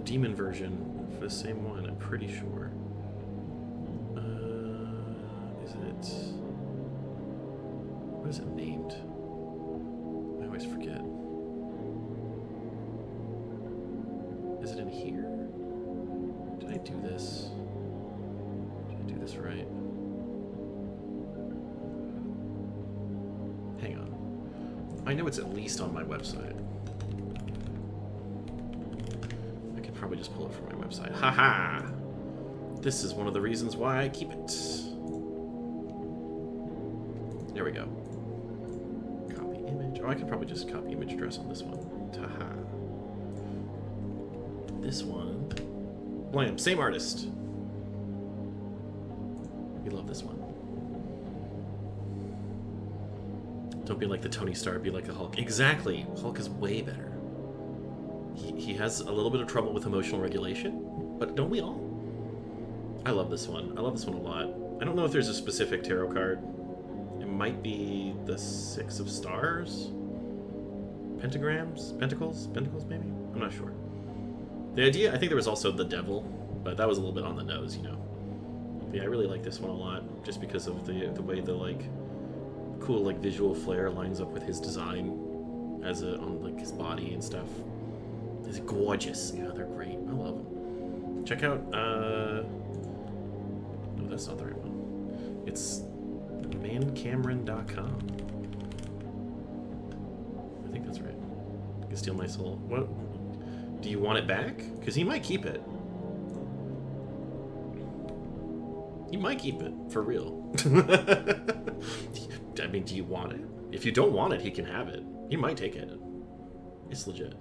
demon version of the same one, I'm pretty sure. Is it... What is it named? I always forget. Is it in here? Did I do this? Did I do this right? Hang on. I know it's at least on my website. I could probably just pull it from my website. Haha! This is one of the reasons why I keep it. There we go. Copy image. Oh, I could probably just copy image address on this one. Taha. This one. Blam. Same artist. We love this one. Don't be like the Tony Stark, be like the Hulk. Exactly. Hulk is way better. He has a little bit of trouble with emotional regulation, but don't we all? I love this one. I love this one a lot. I don't know if there's a specific tarot card. might be the 6 of stars? Pentagrams? Pentacles? Pentacles, maybe? I'm not sure. The idea, I think there was also the devil, but that was a little bit on the nose, you know. But yeah, I really like this one a lot, just because of the way the, like, cool, like, visual flair lines up with his design as on, like, his body and stuff. It's gorgeous. Yeah, they're great. I love them. Check out, no, that's not the right one. It's mancameron.com. I think that's right. You can steal my soul. What? Do you want it back? Because he might keep it. He might keep it, for real. I mean, do you want it? If you don't want it, he can have it. He might take it. It's legit.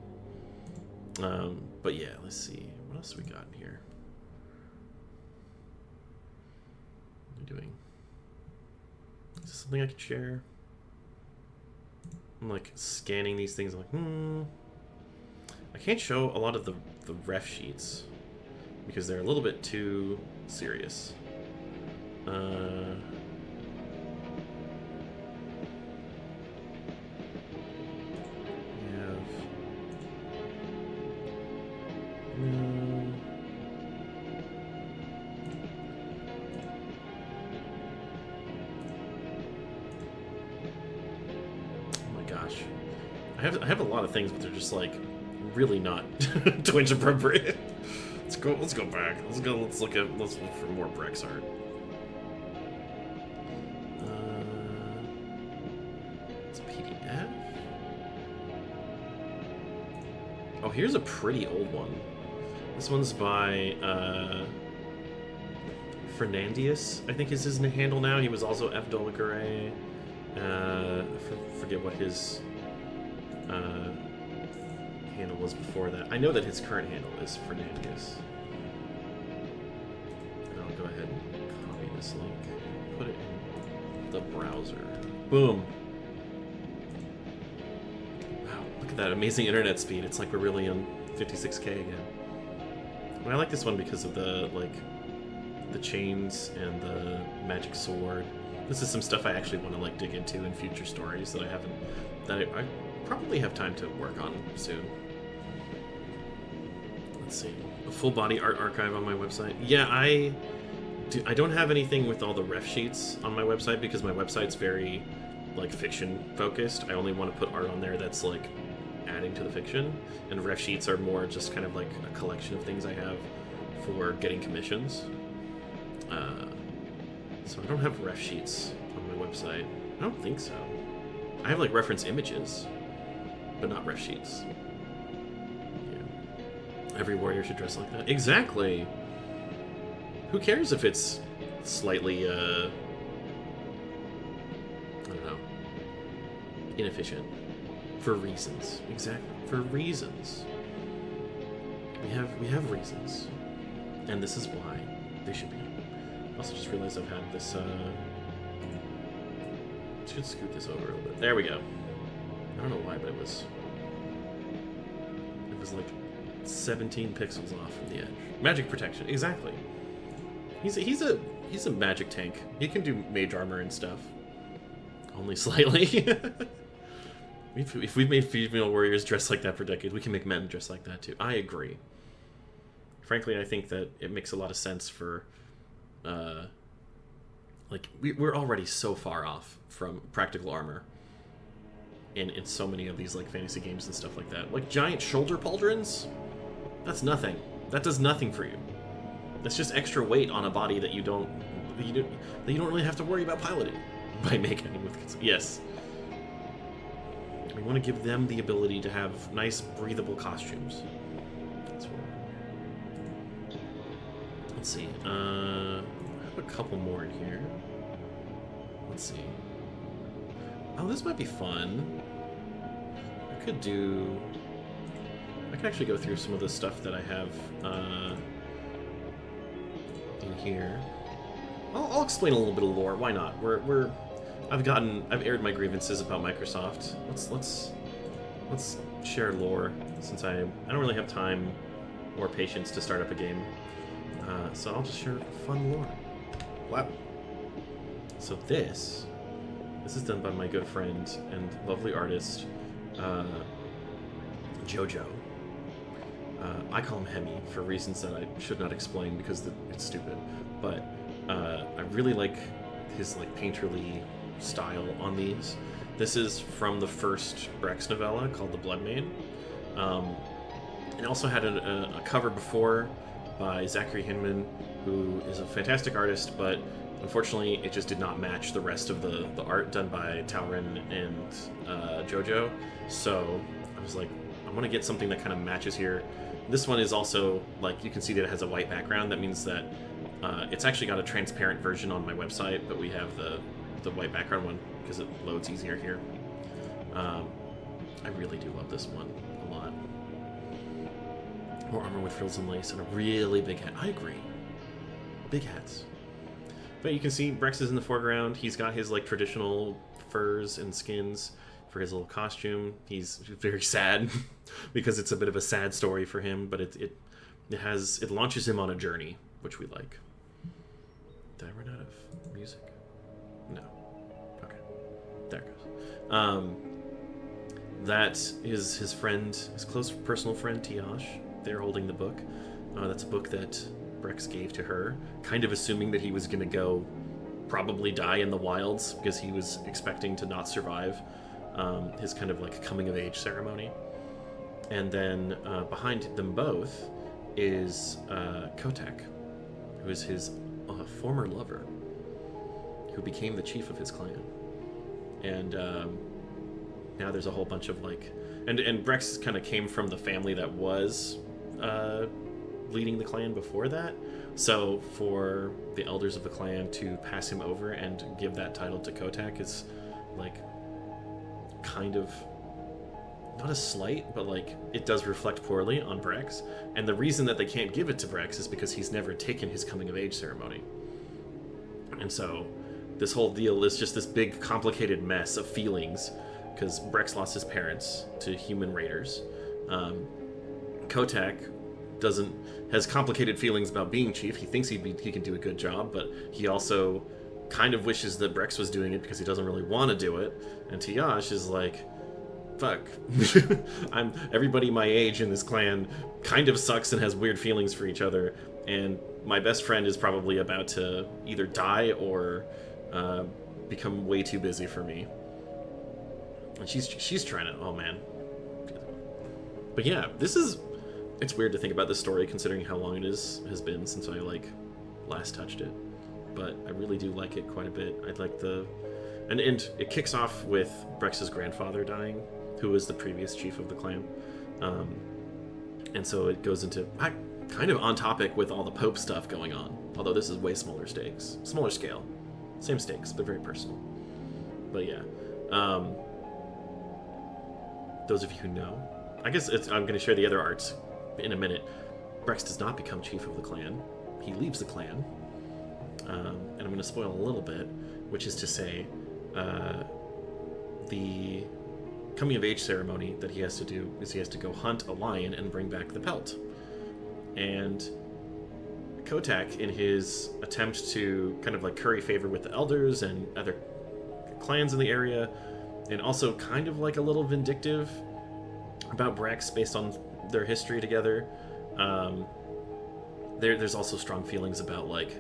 But yeah, let's see. What else we got in here? What are you doing? Is this something I could share? I'm like scanning these things. I'm like, I can't show a lot of the ref sheets because they're a little bit too serious. We have oh my gosh, I have a lot of things, but they're just like really not Twitch appropriate. Let's go back. Let's look for more Brex art. It's a PDF. Oh, here's a pretty old one. This one's by Fernandius, I think is his handle now. He was also F. Dolicare. Forget what his handle was before that. I know that his current handle is Fernandius. And I'll go ahead and copy this link, put it in the browser. Boom. Wow, look at that amazing internet speed. It's like we're really on 56K again. And I like this one because of the chains and the magic sword. This is some stuff I actually want to like dig into in future stories that I probably have time to work on soon. Let's see. A full body art archive on my website. Yeah, I don't have anything with all the ref sheets on my website because my website's very like fiction focused. I only want to put art on there that's like adding to the fiction, and ref sheets are more just kind of like a collection of things I have for getting commissions. So I don't have ref sheets on my website. I don't think so. I have like reference images, but not ref sheets. Yeah. Every warrior should dress like that. Exactly. Who cares if it's slightly, I don't know, inefficient? For reasons. Exactly. For reasons. We have reasons. And this is why they should be. I also just realized I've had this, should scoot this over a little bit. There we go. I don't know why, but it was like 17 pixels off from the edge. Magic protection, exactly. He's a magic tank. He can do mage armor and stuff. Only slightly. If we've made female warriors dress like that for decades, we can make men dress like that too. I agree. Frankly, I think that it makes a lot of sense for, like, we're already so far off from practical armor in so many of these, like, fantasy games and stuff like that. Like, giant shoulder pauldrons? That's nothing. That does nothing for you. That's just extra weight on a body that you don't really have to worry about piloting by making it with. Yes. We want to give them the ability to have nice, breathable costumes. That's what. Let's see. I have a couple more in here. Let's see. Oh, this might be fun. I could actually go through some of the stuff that I have in here. I'll explain a little bit of lore. Why not? I've aired my grievances about Microsoft. Let's share lore, since I don't really have time or patience to start up a game. So I'll just share fun lore. Wow. So this This is done by my good friend and lovely artist, Jojo. I call him Hemi for reasons that I should not explain because it's stupid. But I really like his like painterly style on these. This is from the first Brex novella called The Blood Main. It also had a cover before by Zachary Hinman, who is a fantastic artist, but unfortunately it just did not match the rest of the art done by Talrin and Jojo. So I was like, I want to get something that kind of matches here. This one is also, like, you can see that it has a white background. That means that it's actually got a transparent version on my website, but we have the white background one because it loads easier here. I really do love this one a lot. More armor with frills and lace and a really big hat. I agree. Big hats. But you can see Brex is in the foreground. He's got his like traditional furs and skins for his little costume. He's very sad because it's a bit of a sad story for him, but it launches him on a journey, which we like. Did I run out of music? No. Okay. There it goes. That is his friend, his close personal friend Tiash. They're holding the book. That's a book that Brex gave to her, kind of assuming that he was going to go probably die in the wilds because he was expecting to not survive his kind of like coming of age ceremony. And then behind them both is Kotak, who is his former lover, who became the chief of his clan. And now there's a whole bunch of like, and Brex kind of came from the family that was leading the clan before that. So for the elders of the clan to pass him over and give that title to Kotak is like kind of not a slight, but like it does reflect poorly on Brex. And the reason that they can't give it to Brex is because he's never taken his coming of age ceremony. And so this whole deal is just this big complicated mess of feelings because Brex lost his parents to human raiders. Kotak has complicated feelings about being chief. He thinks he can do a good job, but he also kind of wishes that Brex was doing it because he doesn't really want to do it. And Tiash is like, fuck. Everybody my age in this clan kind of sucks and has weird feelings for each other, and my best friend is probably about to either die or become way too busy for me. And she's trying to, oh man. But yeah, it's weird to think about this story considering how long it has been since I like last touched it. But I really do like it quite a bit. I like and it kicks off with Brex's grandfather dying, who was the previous chief of the clan. And so it goes into kind of on topic with all the Pope stuff going on. Although this is way smaller scale. Same stakes, but very personal. But yeah. Those of you who know, I guess I'm going to share the other arts in a minute. Brex does not become chief of the clan. He leaves the clan. And I'm going to spoil a little bit, which is to say, the coming of age ceremony that he has to do is he has to go hunt a lion and bring back the pelt. And Kotak, in his attempt to kind of like curry favor with the elders and other clans in the area, and also kind of like a little vindictive about Brex based on their history together, there's also strong feelings about like,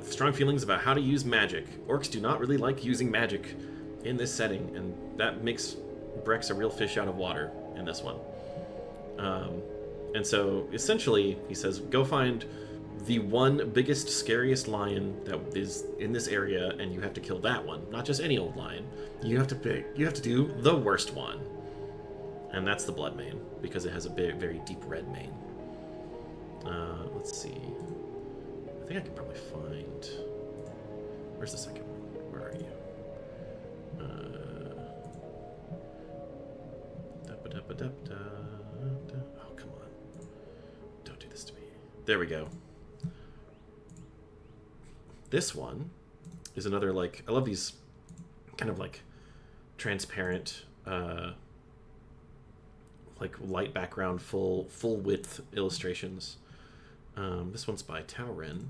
strong feelings about how to use magic. Orcs do not really like using magic in this setting, and that makes Brex a real fish out of water in this one. And so essentially he says, go find the one biggest, scariest lion that is in this area, and you have to kill that one. Not just any old lion. You have to do the worst one. And that's the Blood Mane, because it has a very deep red mane. Let's see. I think I can probably find... Where's the second one? Where are you? Oh, come on. Don't do this to me. There we go. This one is another, like, I love these kind of like transparent, like light background, full width illustrations. This one's by Tauren,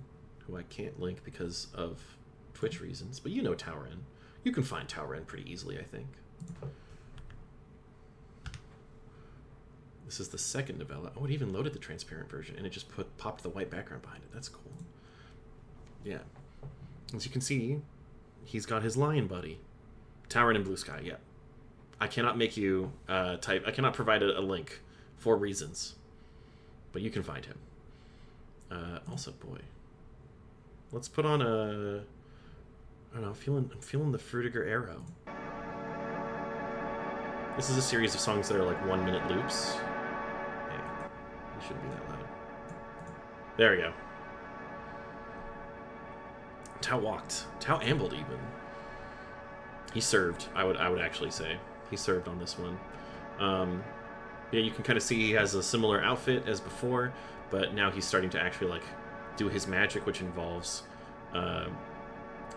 who I can't link because of Twitch reasons, but you know Tauren. You can find Tauren pretty easily, I think. This is the second novella. Oh, it even loaded the transparent version, and it just popped the white background behind it. That's cool. Yeah. As you can see, he's got his lion buddy. Tauren in Blue Sky, yeah. I cannot make you type... I cannot provide a link for reasons. But you can find him. Also, boy. Let's put on a... I don't know, I'm feeling the Frutiger Arrow. This is a series of songs that are like 1-minute loops. Hey, it shouldn't be that loud. There we go. Tau walked. Tau ambled even. He served, I would actually say. He served on this one. Yeah, you can kind of see he has a similar outfit as before, but now he's starting to actually like do his magic, which involves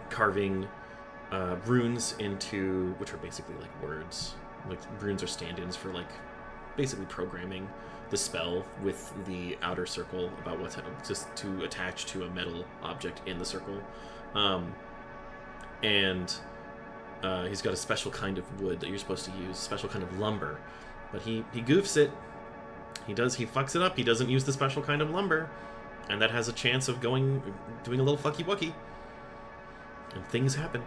carving runes into, which are basically like words. Like runes are stand-ins for like basically programming the spell with the outer circle about what's just to attach to a metal object in the circle. And he's got a special kind of wood that you're supposed to use, special kind of lumber. But he goofs it. He fucks it up. He doesn't use the special kind of lumber. And that has a chance of doing a little fucky-wucky. And things happen.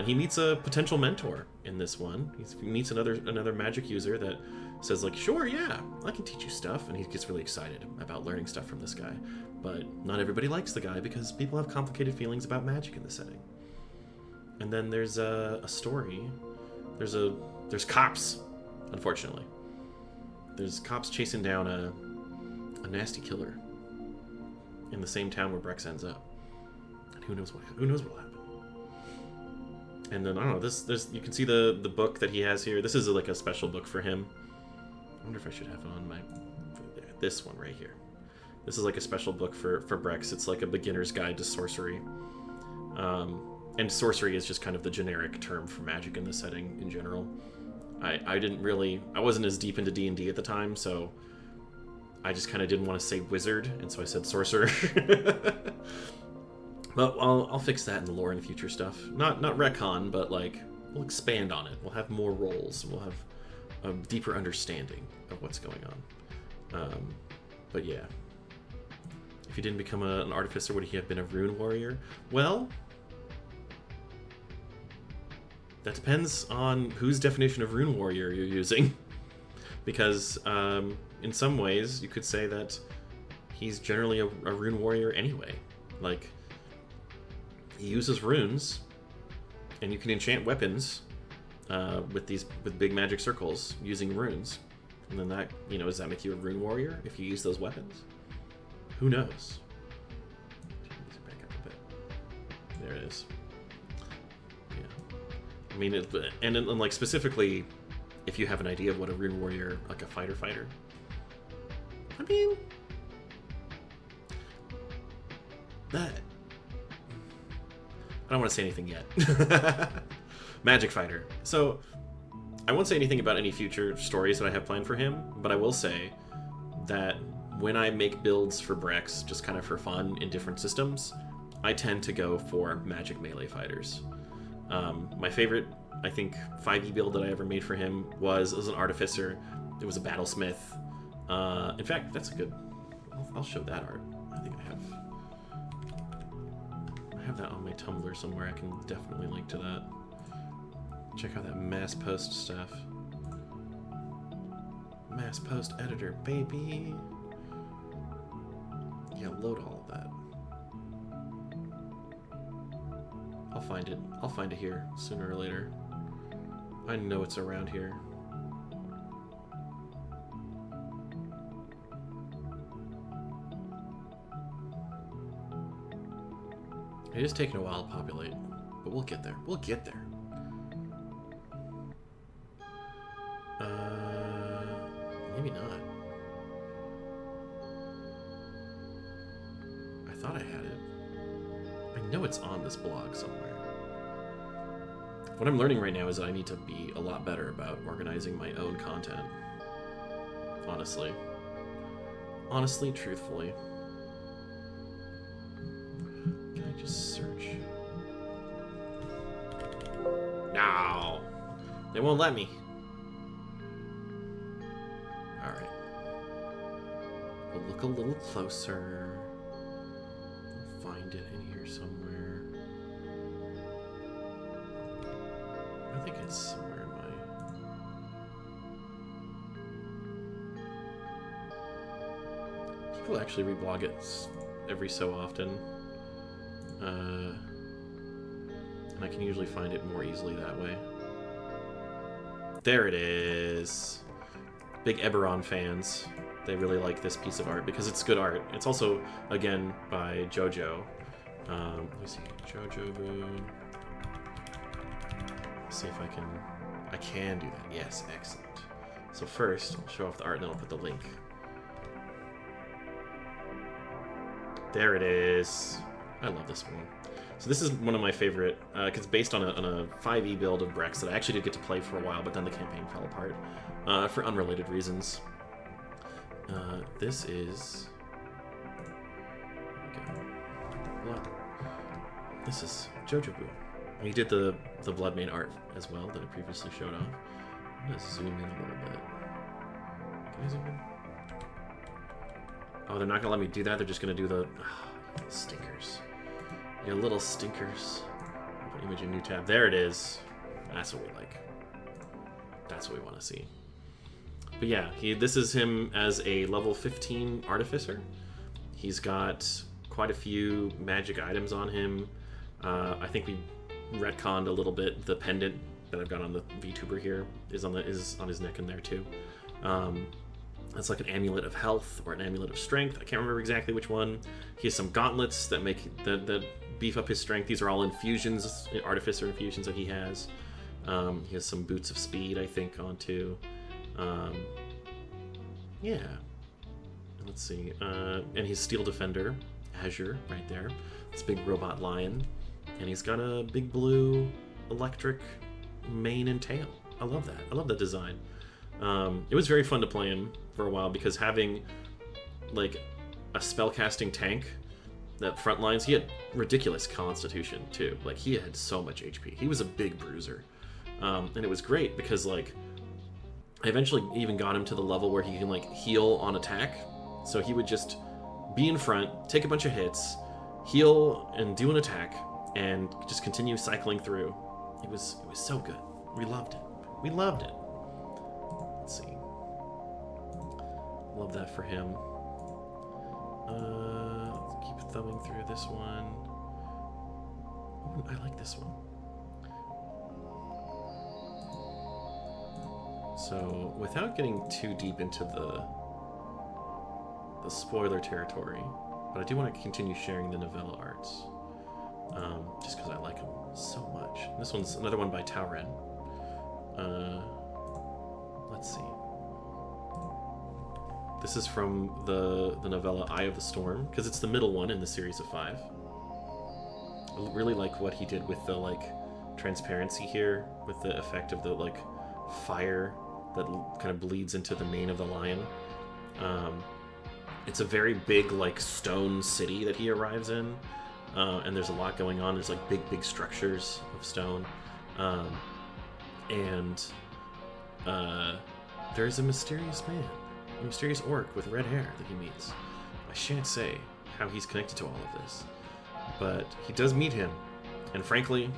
He meets a potential mentor in this one. He meets another magic user that says like, sure, yeah, I can teach you stuff. And he gets really excited about learning stuff from this guy. But not everybody likes the guy because people have complicated feelings about magic in the setting. And then there's a story. There's cops, unfortunately. There's cops chasing down a nasty killer in the same town where Brex ends up. And who knows what'll happen. And then I don't know. This you can see the book that he has here. This is like a special book for him. I wonder if I should have it on this one right here. This is like a special book for Brex. It's like a beginner's guide to sorcery. And sorcery is just kind of the generic term for magic in the setting in general. I wasn't as deep into D&D at the time, so I just kind of didn't want to say wizard, and so I said sorcerer. But I'll fix that in the lore and future stuff. Not retcon, but like we'll expand on it. We'll have more roles. We'll have a deeper understanding of what's going on. But yeah, if he didn't become an artificer, would he have been a rune warrior? Well, that depends on whose definition of rune warrior you're using. Because in some ways, you could say that he's generally a rune warrior anyway. Like, he uses runes, and you can enchant weapons with big magic circles using runes. And then that, does that make you a rune warrior if you use those weapons? Who knows? Back up a bit. There it is. I mean, and like specifically, if you have an idea of what a rune warrior, like a fighter. I mean, that I don't want to say anything yet. Magic fighter. So I won't say anything about any future stories that I have planned for him, but I will say that when I make builds for Brex, just kind of for fun in different systems, I tend to go for magic melee fighters. My favorite, I think, 5e build that I ever made for him was an artificer. It was a battlesmith. In fact, that's a good... I'll show that art. I think I have that on my Tumblr somewhere. I can definitely link to that. Check out that mass post stuff. Mass post editor, baby. Yeah, load all of that. I'll find it here sooner or later. I know it's around here. It is taking a while to populate, but we'll get there. We'll get there. Maybe not. I thought I had it. I know it's on this blog somewhere. What I'm learning right now is that I need to be a lot better about organizing my own content. Honestly. Honestly, truthfully. Can I just search? No. They won't let me. Alright. We'll look a little closer. We'll find it in here somewhere. I think it's somewhere in my... People actually reblog it every so often. And I can usually find it more easily that way. There it is. Big Eberron fans. They really like this piece of art because it's good art. It's also, again, by JoJo. Let me see. JoJo Boon. See if I can... I can do that. Yes, excellent. So first, I'll show off the art and then I'll put the link. There it is. I love this one. So this is one of my favorite, because it's based on a 5e build of Brex that I actually did get to play for a while, but then the campaign fell apart for unrelated reasons. This is... This is JoJo Boo. He did the Bloodmane art as well that I previously showed off. I'm going to zoom in a little bit. Can I zoom in? Oh, they're not going to let me do that. They're just going to do the... Oh, stinkers. You little stinkers. Put image in new tab. There it is. That's what we like. That's what we want to see. But yeah, this is him as a level 15 artificer. He's got quite a few magic items on him. I think we retconned a little bit. The pendant that I've got on the VTuber here is on his neck in there too. That's like an amulet of health or an amulet of strength. I can't remember exactly which one. He has some gauntlets that that beef up his strength. These are all infusions, artificer infusions that he has. He has some boots of speed, I think, on too. Yeah. Let's see. And he's Steel Defender, Azure, right there. This big robot lion. And he's got a big blue electric mane and tail. I love that. I love that design. It was very fun to play him for a while because having like a spellcasting tank that front lines, he had ridiculous constitution too. Like he had so much HP. He was a big bruiser. And it was great because like I eventually even got him to the level where he can like heal on attack. So he would just be in front, take a bunch of hits, heal and do an attack, and just continue cycling through. It was so good. We loved it. We loved it. Let's see. Love that for him. Let's keep thumbing through this one. Ooh, I like this one. So, without getting too deep into the spoiler territory, but I do want to continue sharing the novella arts, just because I like them so much. This one's another one by Tauren. Let's see. This is from the novella Eye of the Storm, because it's the middle one in the series of 5. I really like what he did with the like transparency here, with the effect of the like fire that kind of bleeds into the mane of the lion. It's a very big like stone city that he arrives in, and there's a lot going on. There's like big structures of stone, and there's a mysterious man, a mysterious orc with red hair that he meets. I shan't say how he's connected to all of this, but he does meet him, and frankly,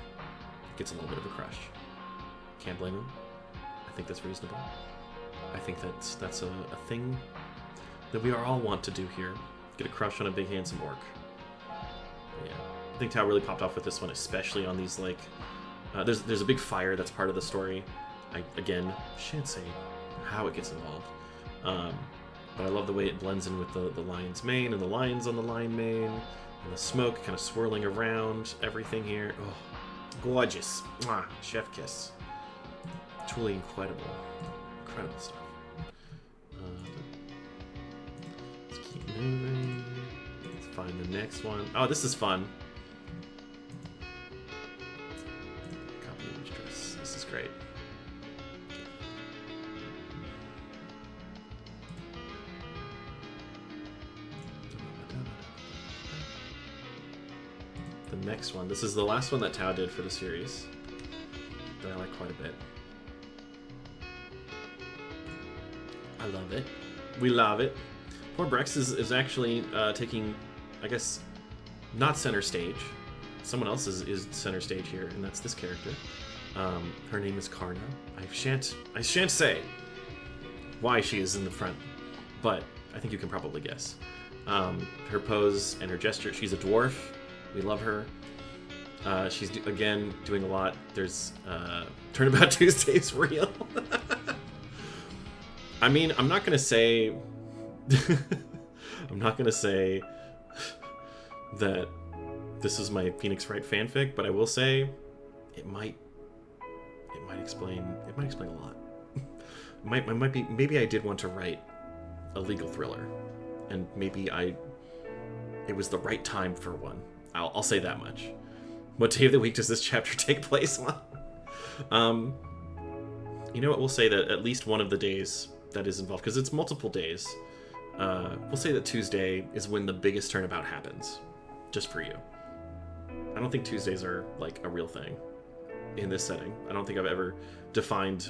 gets a little bit of a crush. Can't blame him. I think that's reasonable. I think that's a thing that we all want to do here. Get a crush on a big handsome orc. Yeah, I think Tao really popped off with this one, especially on these like. There's a big fire that's part of the story. I again shan't say how it gets involved, but I love the way it blends in with the lion's mane and the lions on the lion mane and the smoke kind of swirling around everything here. Oh, gorgeous! Mwah, chef kiss. Truly incredible stuff. Let's keep moving. Let's find the next one. Oh, this is fun. Copy image dress. This is great. The next one. This is the last one that Tao did for the series. that I like quite a bit. I love it. We love it. Poor Brex is actually taking, I guess, not center stage. Someone else is center stage here, and that's this character. Her name is Karna. I shan't say why she is in the front, but I think you can probably guess. Her pose and her gesture. She's a dwarf. We love her. She's again doing a lot. There's Turnabout Tuesday's real. I mean, I'm not gonna say that this is my Phoenix Wright fanfic, but I will say it might explain a lot. Maybe I did want to write a legal thriller, and maybe it was the right time for one. I'll say that much. What day of the week does this chapter take place on? You know what? We'll say that at least one of the days that is involved, because it's multiple days. We'll say that Tuesday is when the biggest turnabout happens, just for you. I don't think Tuesdays are like a real thing in this setting. I don't think I've ever defined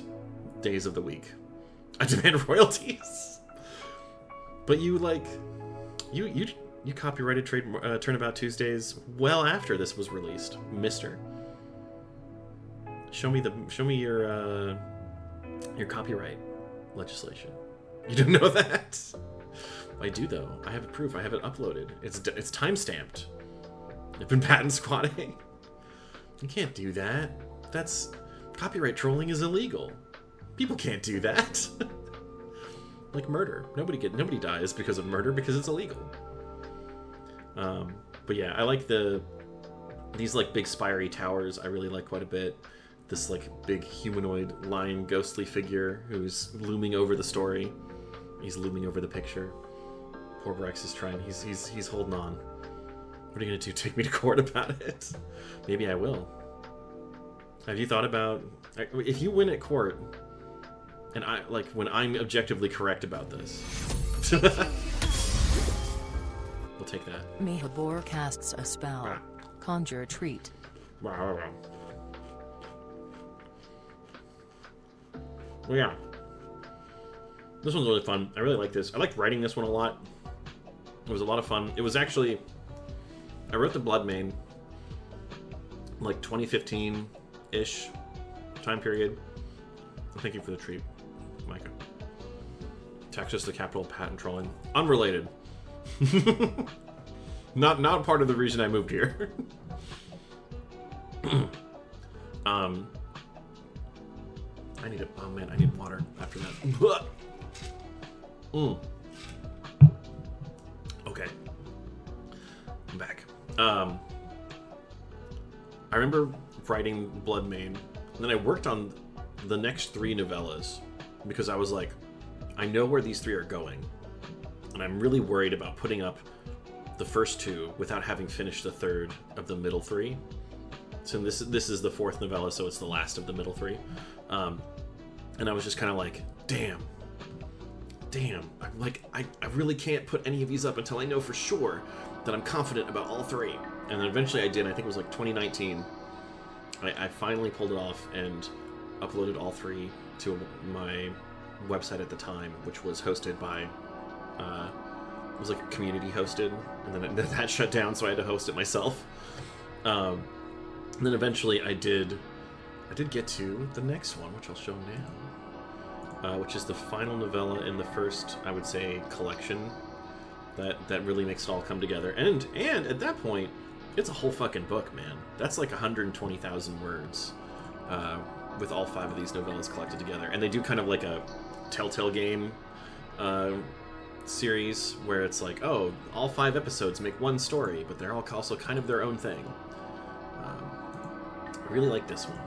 days of the week. I demand royalties. But you copyrighted Turnabout Tuesdays well after this was released, Mister. Show me your copyright legislation. You didn't know that? I do though. I have proof. I have it uploaded. It's time-stamped. I've been patent squatting. You can't do that. That's copyright trolling is illegal. People can't do that. Like murder. Nobody dies because of murder because it's illegal. But yeah, I like these like big spiry towers. I really like quite a bit. This like big humanoid lion ghostly figure who's looming over the story. He's looming over the picture. Poor Brex is trying. He's holding on. What are you gonna do? Take me to court about it? Maybe I will. Have you thought about if you win at court, and when I'm objectively correct about this? We'll take that. Mehabor casts a spell. Conjure treat. Well, yeah. This one's really fun. I really like this. I liked writing this one a lot. It was a lot of fun. It was actually... I wrote the Bloodmane like 2015-ish time period. Thank you for the treat, Micah. Texas, the capital of patent trolling. Unrelated. Not part of the reason I moved here. I need I need water after that. Okay. I'm back. I remember writing Bloodmane, and then I worked on the next 3 novellas because I was like, I know where these 3 are going, and I'm really worried about putting up the first 2 without having finished the 3rd of the middle 3. So this is the 4th novella, so it's the last of the middle 3. And I was just kind of like, damn, I really can't put any of these up until I know for sure that I'm confident about all 3. And then eventually I did. I think it was like 2019. I finally pulled it off and uploaded all 3 to my website at the time, which was hosted by, it was like community hosted, and then that shut down, so I had to host it myself. And then eventually I did get to the next one, which I'll show now, which is the final novella in the first, I would say, collection that really makes it all come together. And at that point, it's a whole fucking book, man. That's like 120,000 words with all 5 of these novellas collected together. And they do kind of like a Telltale game series where it's like, oh, all 5 episodes make one story, but they're all also kind of their own thing. I really like this one.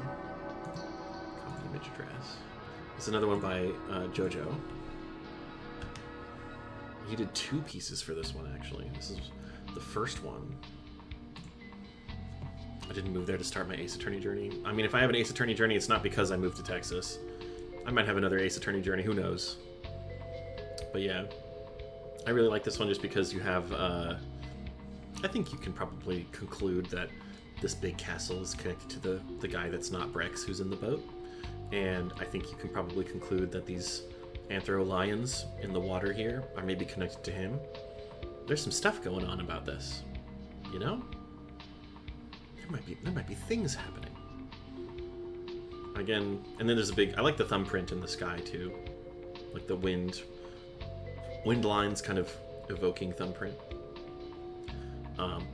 Copy image address. It's another one by JoJo. He did 2 pieces for this one, actually. This is the first one. I didn't move there to start my Ace Attorney journey. I mean, if I have an Ace Attorney journey, it's not because I moved to Texas. I might have another Ace Attorney journey, who knows. But yeah, I really like this one just because you have, I think you can probably conclude that this big castle is connected to the guy that's not Brex who's in the boat. And I think you can probably conclude that these anthro lions in the water here are maybe connected to him. There's some stuff going on about this, you know? There might be things happening. Again, and then there's a big, I like the thumbprint in the sky too. Like the wind lines kind of evoking thumbprint.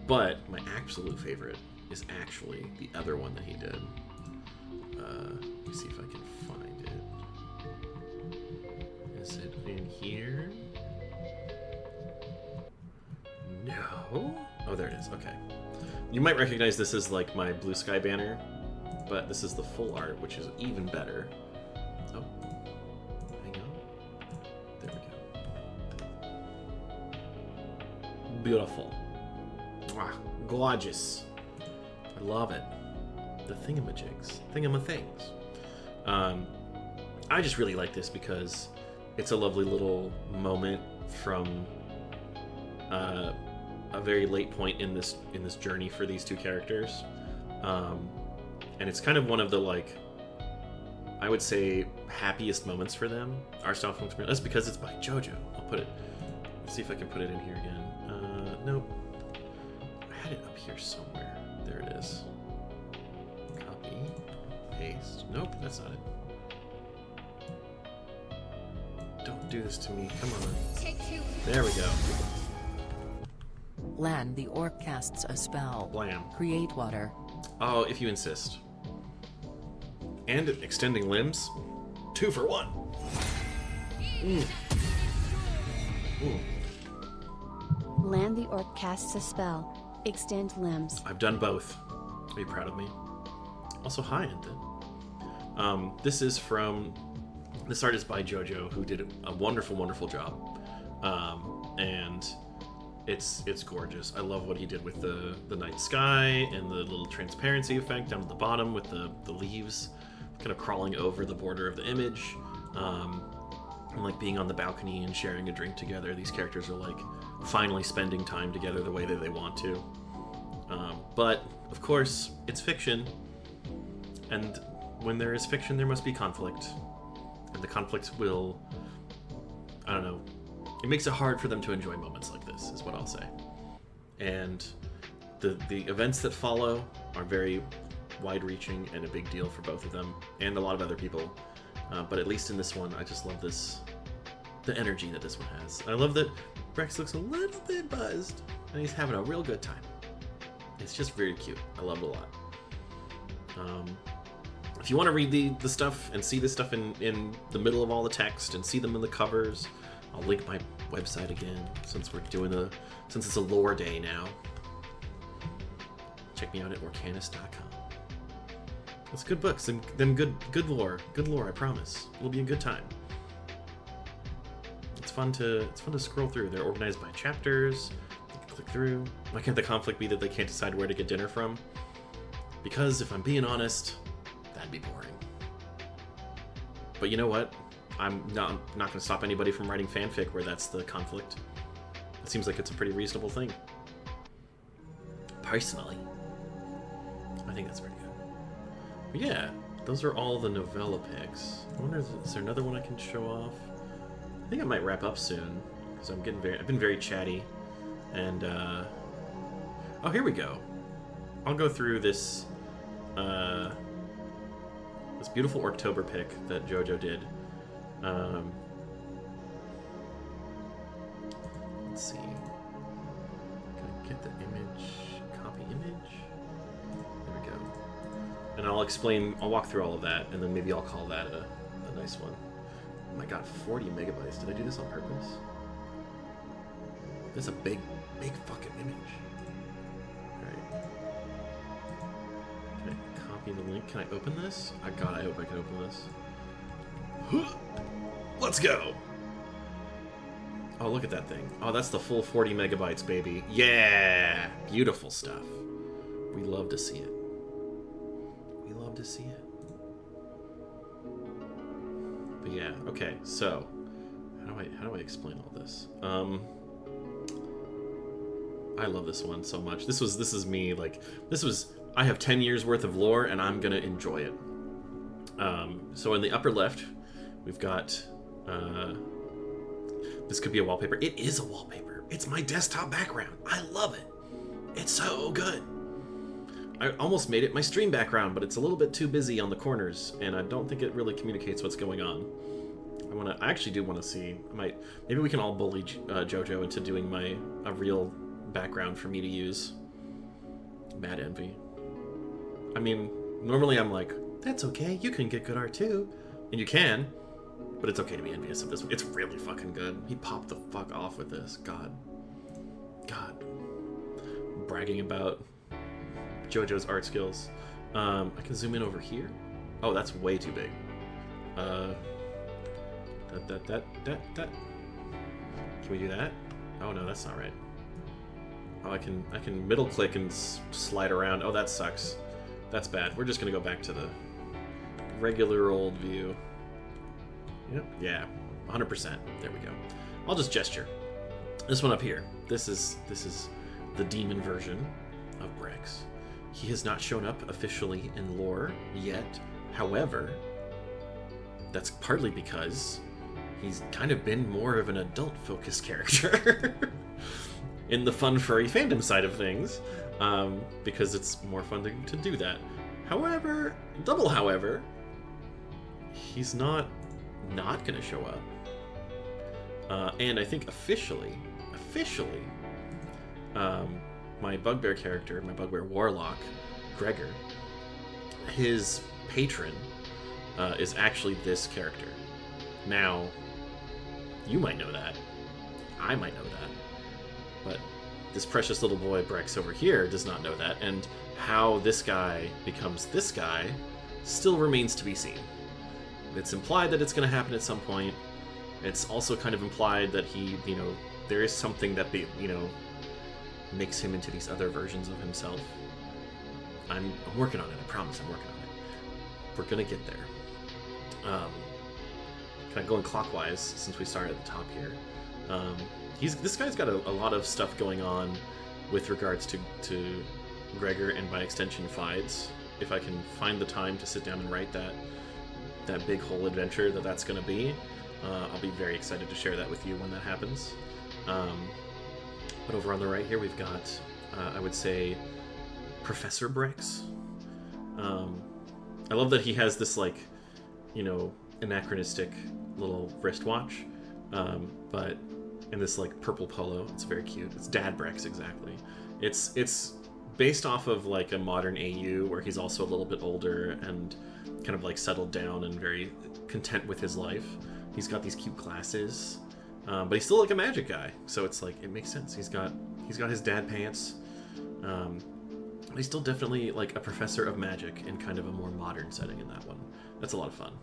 But my absolute favorite is actually the other one that he did. Let me see if I can find it. Is it in here? No. Oh, there it is. Okay. You might recognize this as like my blue sky banner, but this is the full art, which is even better. Oh, hang on. There we go. Beautiful. Mwah. Gorgeous. I love it. The thingamajigs. Thingamathings. I just really like this because it's a lovely little moment from a very late point in this journey for these two characters, and it's kind of one of the, like, I would say, happiest moments for them. Our style film experience. That's because it's by JoJo. I'll put it. Let's see if I can put it in here again. Nope. I had it up here somewhere. There it is. Copy, paste. Nope, that's not it. Don't do this to me. Come on. Take two. There we go. Land the orc casts a spell. Blam. Create water. Oh, if you insist. And extending limbs. 2 for 1. Mm. Ooh. Land the orc casts a spell. Extend limbs. I've done both. Are you proud of me? Also, hi, Enten. This is from... This art is by JoJo, who did a wonderful, wonderful job. And it's gorgeous. I love what he did with the night sky and the little transparency effect down at the bottom with the leaves kind of crawling over the border of the image. And like being on the balcony and sharing a drink together. These characters are like finally spending time together the way that they want to. But of course, it's fiction. And when there is fiction, there must be conflict. And the conflict will, I don't know, it makes it hard for them to enjoy moments like this, is what I'll say. And the events that follow are very wide-reaching and a big deal for both of them, and a lot of other people. But at least in this one, I just love the energy that this one has. I love that Brex looks a little bit buzzed, and he's having a real good time. It's just very cute. I love it a lot. If you want to read the stuff and see this stuff in the middle of all the text and see them in the covers, I'll link my website again since we're doing since it's a lore day now. Check me out at orcanist.com. It's good books and them good lore, I promise. It'll be a good time. It's fun to scroll through. They're organized by chapters. You can click through. Why can't the conflict be that they can't decide where to get dinner from? Because if I'm being honest, that'd be boring. But you know what? I'm not going to stop anybody from writing fanfic where that's the conflict. It seems like it's a pretty reasonable thing. Personally, I think that's pretty good. But yeah, those are all the novella picks. I wonder, is there another one I can show off? I think I might wrap up soon because I've been very chatty, and oh, here we go. I'll go through this this beautiful Orctober pick that JoJo did. Let's see. Can I get the image? Copy image? There we go. And I'll walk through all of that, and then maybe I'll call that a nice one. Oh my god, 40 megabytes. Did I do this on purpose? This is a big fucking image. Alright. Can I copy the link? Can I open this? I hope I can open this. Let's go! Oh, look at that thing. Oh, that's the full 40 megabytes, baby. Yeah! Beautiful stuff. We love to see it. We love to see it. But yeah, okay, so how do I explain all this? I love this one so much. This is me, like, this was I have 10 years worth of lore, and I'm gonna enjoy it. So in the upper left, we've got, this could be a wallpaper. It is a wallpaper. It's my desktop background. I love it. It's so good. I almost made it my stream background, but it's a little bit too busy on the corners, and I don't think it really communicates what's going on. I actually do want to see. Maybe we can all bully JoJo into doing a real background for me to use. Mad envy. I mean, normally I'm like, that's okay. You can get good art too, and you can. But it's okay to be envious of this one. It's really fucking good. He popped the fuck off with this. God. Bragging about JoJo's art skills. I can zoom in over here. Oh, that's way too big. Can we do that? Oh no, that's not right. Oh, I can middle click and slide around. Oh, that sucks. That's bad. We're just gonna go back to the regular old view. Yep. Yeah. 100%. There we go. I'll just gesture. This one up here. This is the demon version of Brex. He has not shown up officially in lore yet. However, that's partly because he's kind of been more of an adult-focused character in the fun furry fandom side of things, because it's more fun to do that. However, he's not going to show up. And I think officially, my bugbear character, my bugbear warlock, Gregor, his patron is actually this character. Now, you might know that. I might know that. But this precious little boy Brex over here does not know that, and how this guy becomes this guy still remains to be seen. It's implied that it's going to happen at some point. It's also kind of implied that he, there is something that, makes him into these other versions of himself. I'm working on it. I promise I'm working on it. We're going to get there. Kind of going clockwise since we started at the top here. This guy's got a lot of stuff going on with regards to Gregor and by extension Fides. If I can find the time to sit down and write that big whole adventure that's going to be, I'll be very excited to share that with you when that happens. But over on the right here we've got, I would say, Professor Brex. I love that he has this anachronistic little wristwatch, but in this purple polo. It's very cute. It's Dad Brex, exactly. It's based off of a modern AU where he's also a little bit older and kind of settled down and very content with his life. He's got these cute glasses, but he's still a magic guy, so it's it makes sense. He's got his dad pants. He's still definitely a professor of magic in kind of a more modern setting in that one. That's a lot of fun.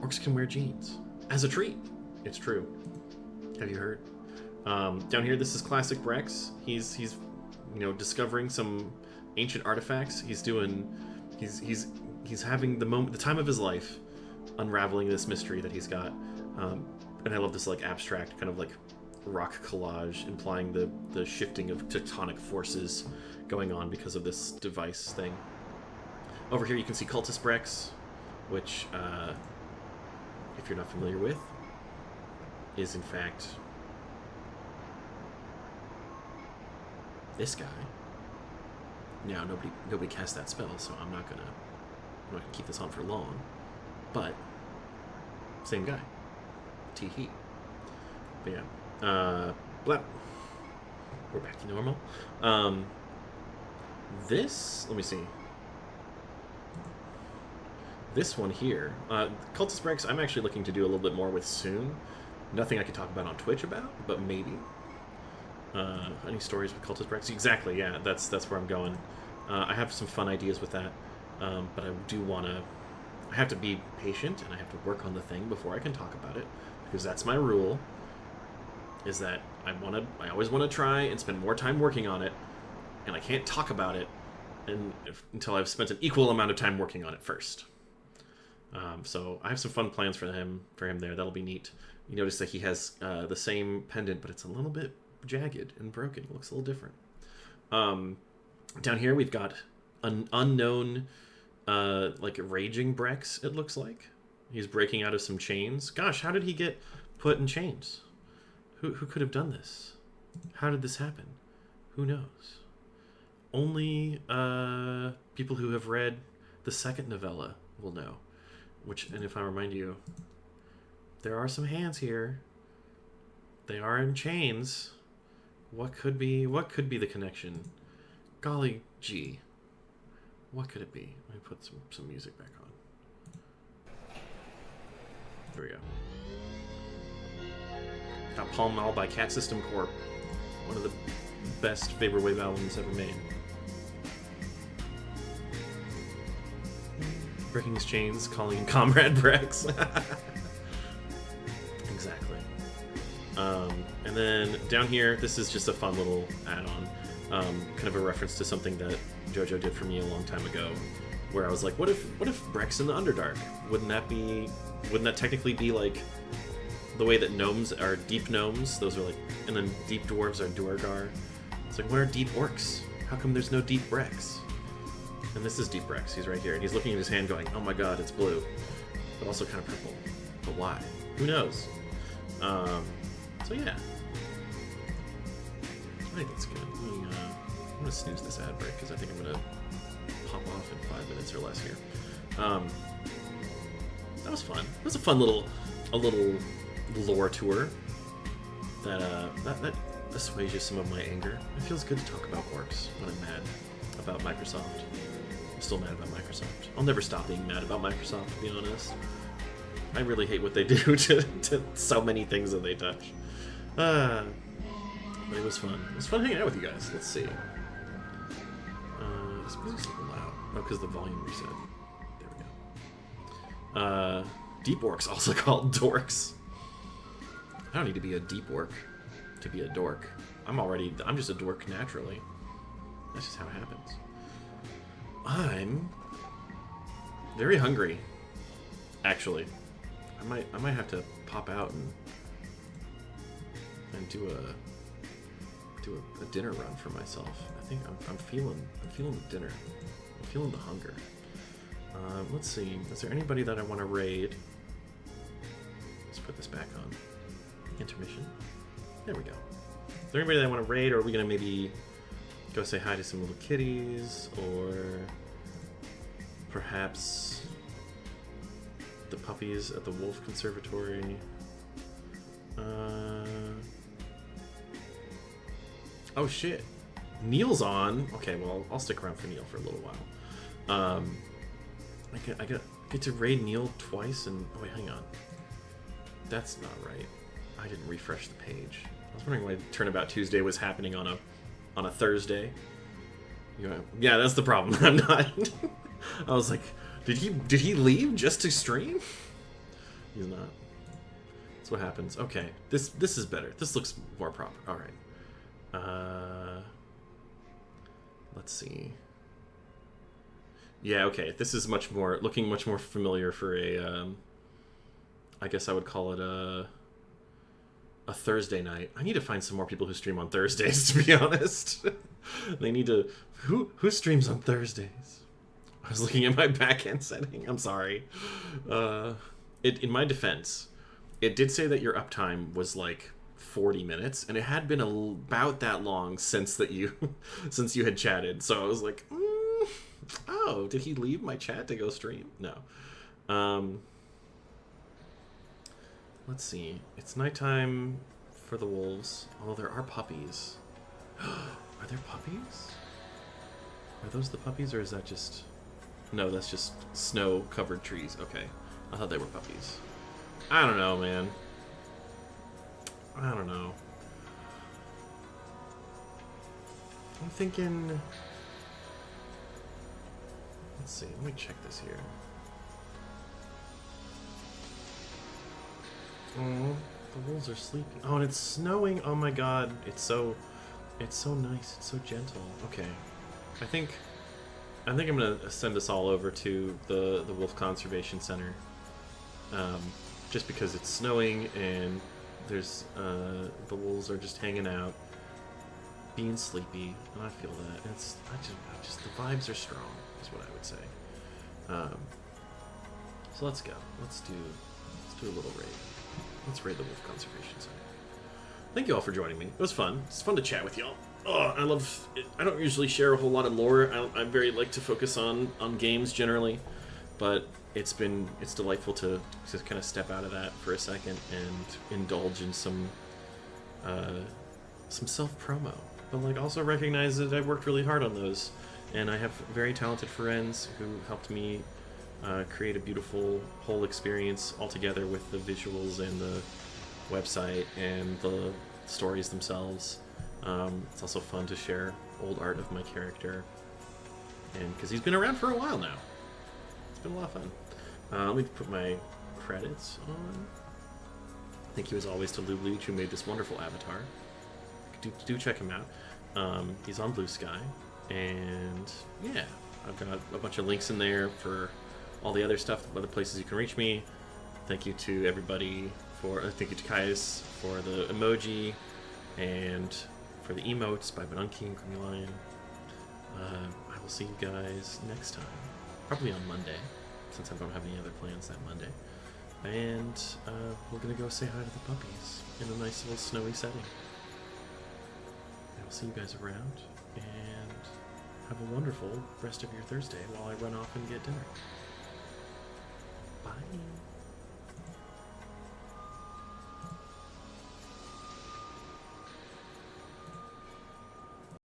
Orcs can wear jeans as a treat. It's true. Have you heard? Down here, this is classic Brex. He's discovering some ancient artifacts. He's having the time of his life, unraveling this mystery that he's got. And I love this abstract kind of rock collage, implying the shifting of tectonic forces going on because of this device thing. Over here you can see Cultist Brex, which, if you're not familiar with, is in fact this guy. Now nobody cast that spell, so I'm not gonna keep this on for long. But same guy. T-Heat. But yeah. Blap. We're back to normal. This, let me see. This one here, Cultist Brex, I'm actually looking to do a little bit more with soon. Nothing I could talk about on Twitch about, but maybe. Any stories with Cultist Brex? Exactly, yeah, that's where I'm going. I have some fun ideas with that, but I have to be patient and I have to work on the thing before I can talk about it, because that's my rule, is that I always want to try and spend more time working on it, and I can't talk about it until I've spent an equal amount of time working on it first. So I have some fun plans for him there. That'll be neat. You notice that he has the same pendant, but it's a little bit jagged and broken. It looks a little different. Down here we've got an unknown, like raging Brex. It looks like he's breaking out of some chains. Gosh, how did he get put in chains? Who could have done this? How did this happen? Who knows? Only people who have read the second novella will know. And if I remind you, there are some hands here. They are in chains. What could be the connection? Golly gee. What could it be? Let me put some music back on. There we go. Got Pall Mall by Cat System Corp. One of the best Vaporwave albums ever made. Breaking his chains, calling him Comrade Brex. Exactly. And then down here, this is just a fun little add-on. Kind of a reference to something that JoJo did for me a long time ago, where I was like, what if Brex in the Underdark? Wouldn't that technically be like the way that gnomes are deep gnomes? Those are like, and then deep dwarves are Duergar. It's like, what are deep orcs? How come there's no deep Brex? And this is deep Brex. He's right here, and he's looking at his hand going, oh my god, it's blue. But also kind of purple. But why? Who knows? So yeah. I think that's good. I'm gonna snooze this ad break, because I think I'm gonna pop off in 5 minutes or less here. That was fun. It was a fun little lore tour that assuages some of my anger. It feels good to talk about orcs when I'm mad about Microsoft. I'm still mad about Microsoft. I'll never stop being mad about Microsoft, to be honest. I really hate what they do to so many things that they touch. But it was fun. It was fun hanging out with you guys. Let's see. This music's a little loud. Oh, because the volume reset. There we go. Deep orcs, also called dorks. I don't need to be a deep orc to be a dork. I'm just a dork naturally. That's just how it happens. I'm very hungry, actually. I might have to pop out and do a dinner run for myself. I think I'm feeling the dinner. I'm feeling the hunger. Let's see. Is there anybody that I want to raid? Let's put this back on. Intermission. There we go. Is there anybody that I want to raid, or are we gonna maybe go say hi to some little kitties, or perhaps the puppies at the Wolf Conservatory? Oh shit, Neil's on. Okay, well I'll stick around for Neil for a little while. I get to raid Neil twice, and oh wait, hang on. That's not right. I didn't refresh the page. I was wondering why Turnabout Tuesday was happening on a Thursday. Yeah, that's the problem. I'm not. I was like, did he leave just to stream? He's not. That's what happens. Okay, this is better. This looks more proper. All right. Let's see. Yeah, okay. This is looking much more familiar for a. I guess I would call it a Thursday night. I need to find some more people who stream on Thursdays, to be honest. They need to... Who streams on Thursdays? I was looking at my backend setting. I'm sorry. In my defense, it did say that your uptime was like 40 minutes, and it had been about that long since you had chatted. So I was like, oh, did he leave my chat to go stream? No. Let's see. It's nighttime for the wolves. Although there are puppies. Are there puppies? Are those the puppies, or is that just... No, that's just snow-covered trees. Okay. I thought they were puppies. I don't know, man. I don't know. I'm thinking... Let's see. Let me check this here. Oh, the wolves are sleeping. Oh, and it's snowing. Oh my god. It's so nice. It's so gentle. Okay. I think I'm gonna send us all over to the Wolf Conservation Center. Just because it's snowing and there's the wolves are just hanging out. being sleepy, and I feel that. It's I just the vibes are strong, is what I would say. So let's go. Let's do a little raid. Let's raid the Wolf Conservation Center. Thank you all for joining me. It was fun. It's fun to chat with y'all. Oh, I love it. I don't usually share a whole lot of lore. I very like to focus on games generally, but it's delightful to kind of step out of that for a second and indulge in some self-promo, but like also recognize that I worked really hard on those, and I have very talented friends who helped me create a beautiful whole experience altogether with the visuals and the website and the stories themselves. It's also fun to share old art of my character, and because he's been around for a while now. It's been a lot of fun. Let me put my credits on. Thank you as always to Lou Leach, who made this wonderful avatar. Do check him out. He's on Blue Sky, and yeah, I've got a bunch of links in there for all the other stuff, other places you can reach me. Thank you to everybody thank you to Kaius for the emoji and for the emotes by Benunki and Creamy Lion. I will see you guys next time, probably on Monday, since I don't have any other plans that Monday. And we're gonna go say hi to the puppies in a nice little snowy setting. I will see you guys around, and have a wonderful rest of your Thursday while I run off and get dinner.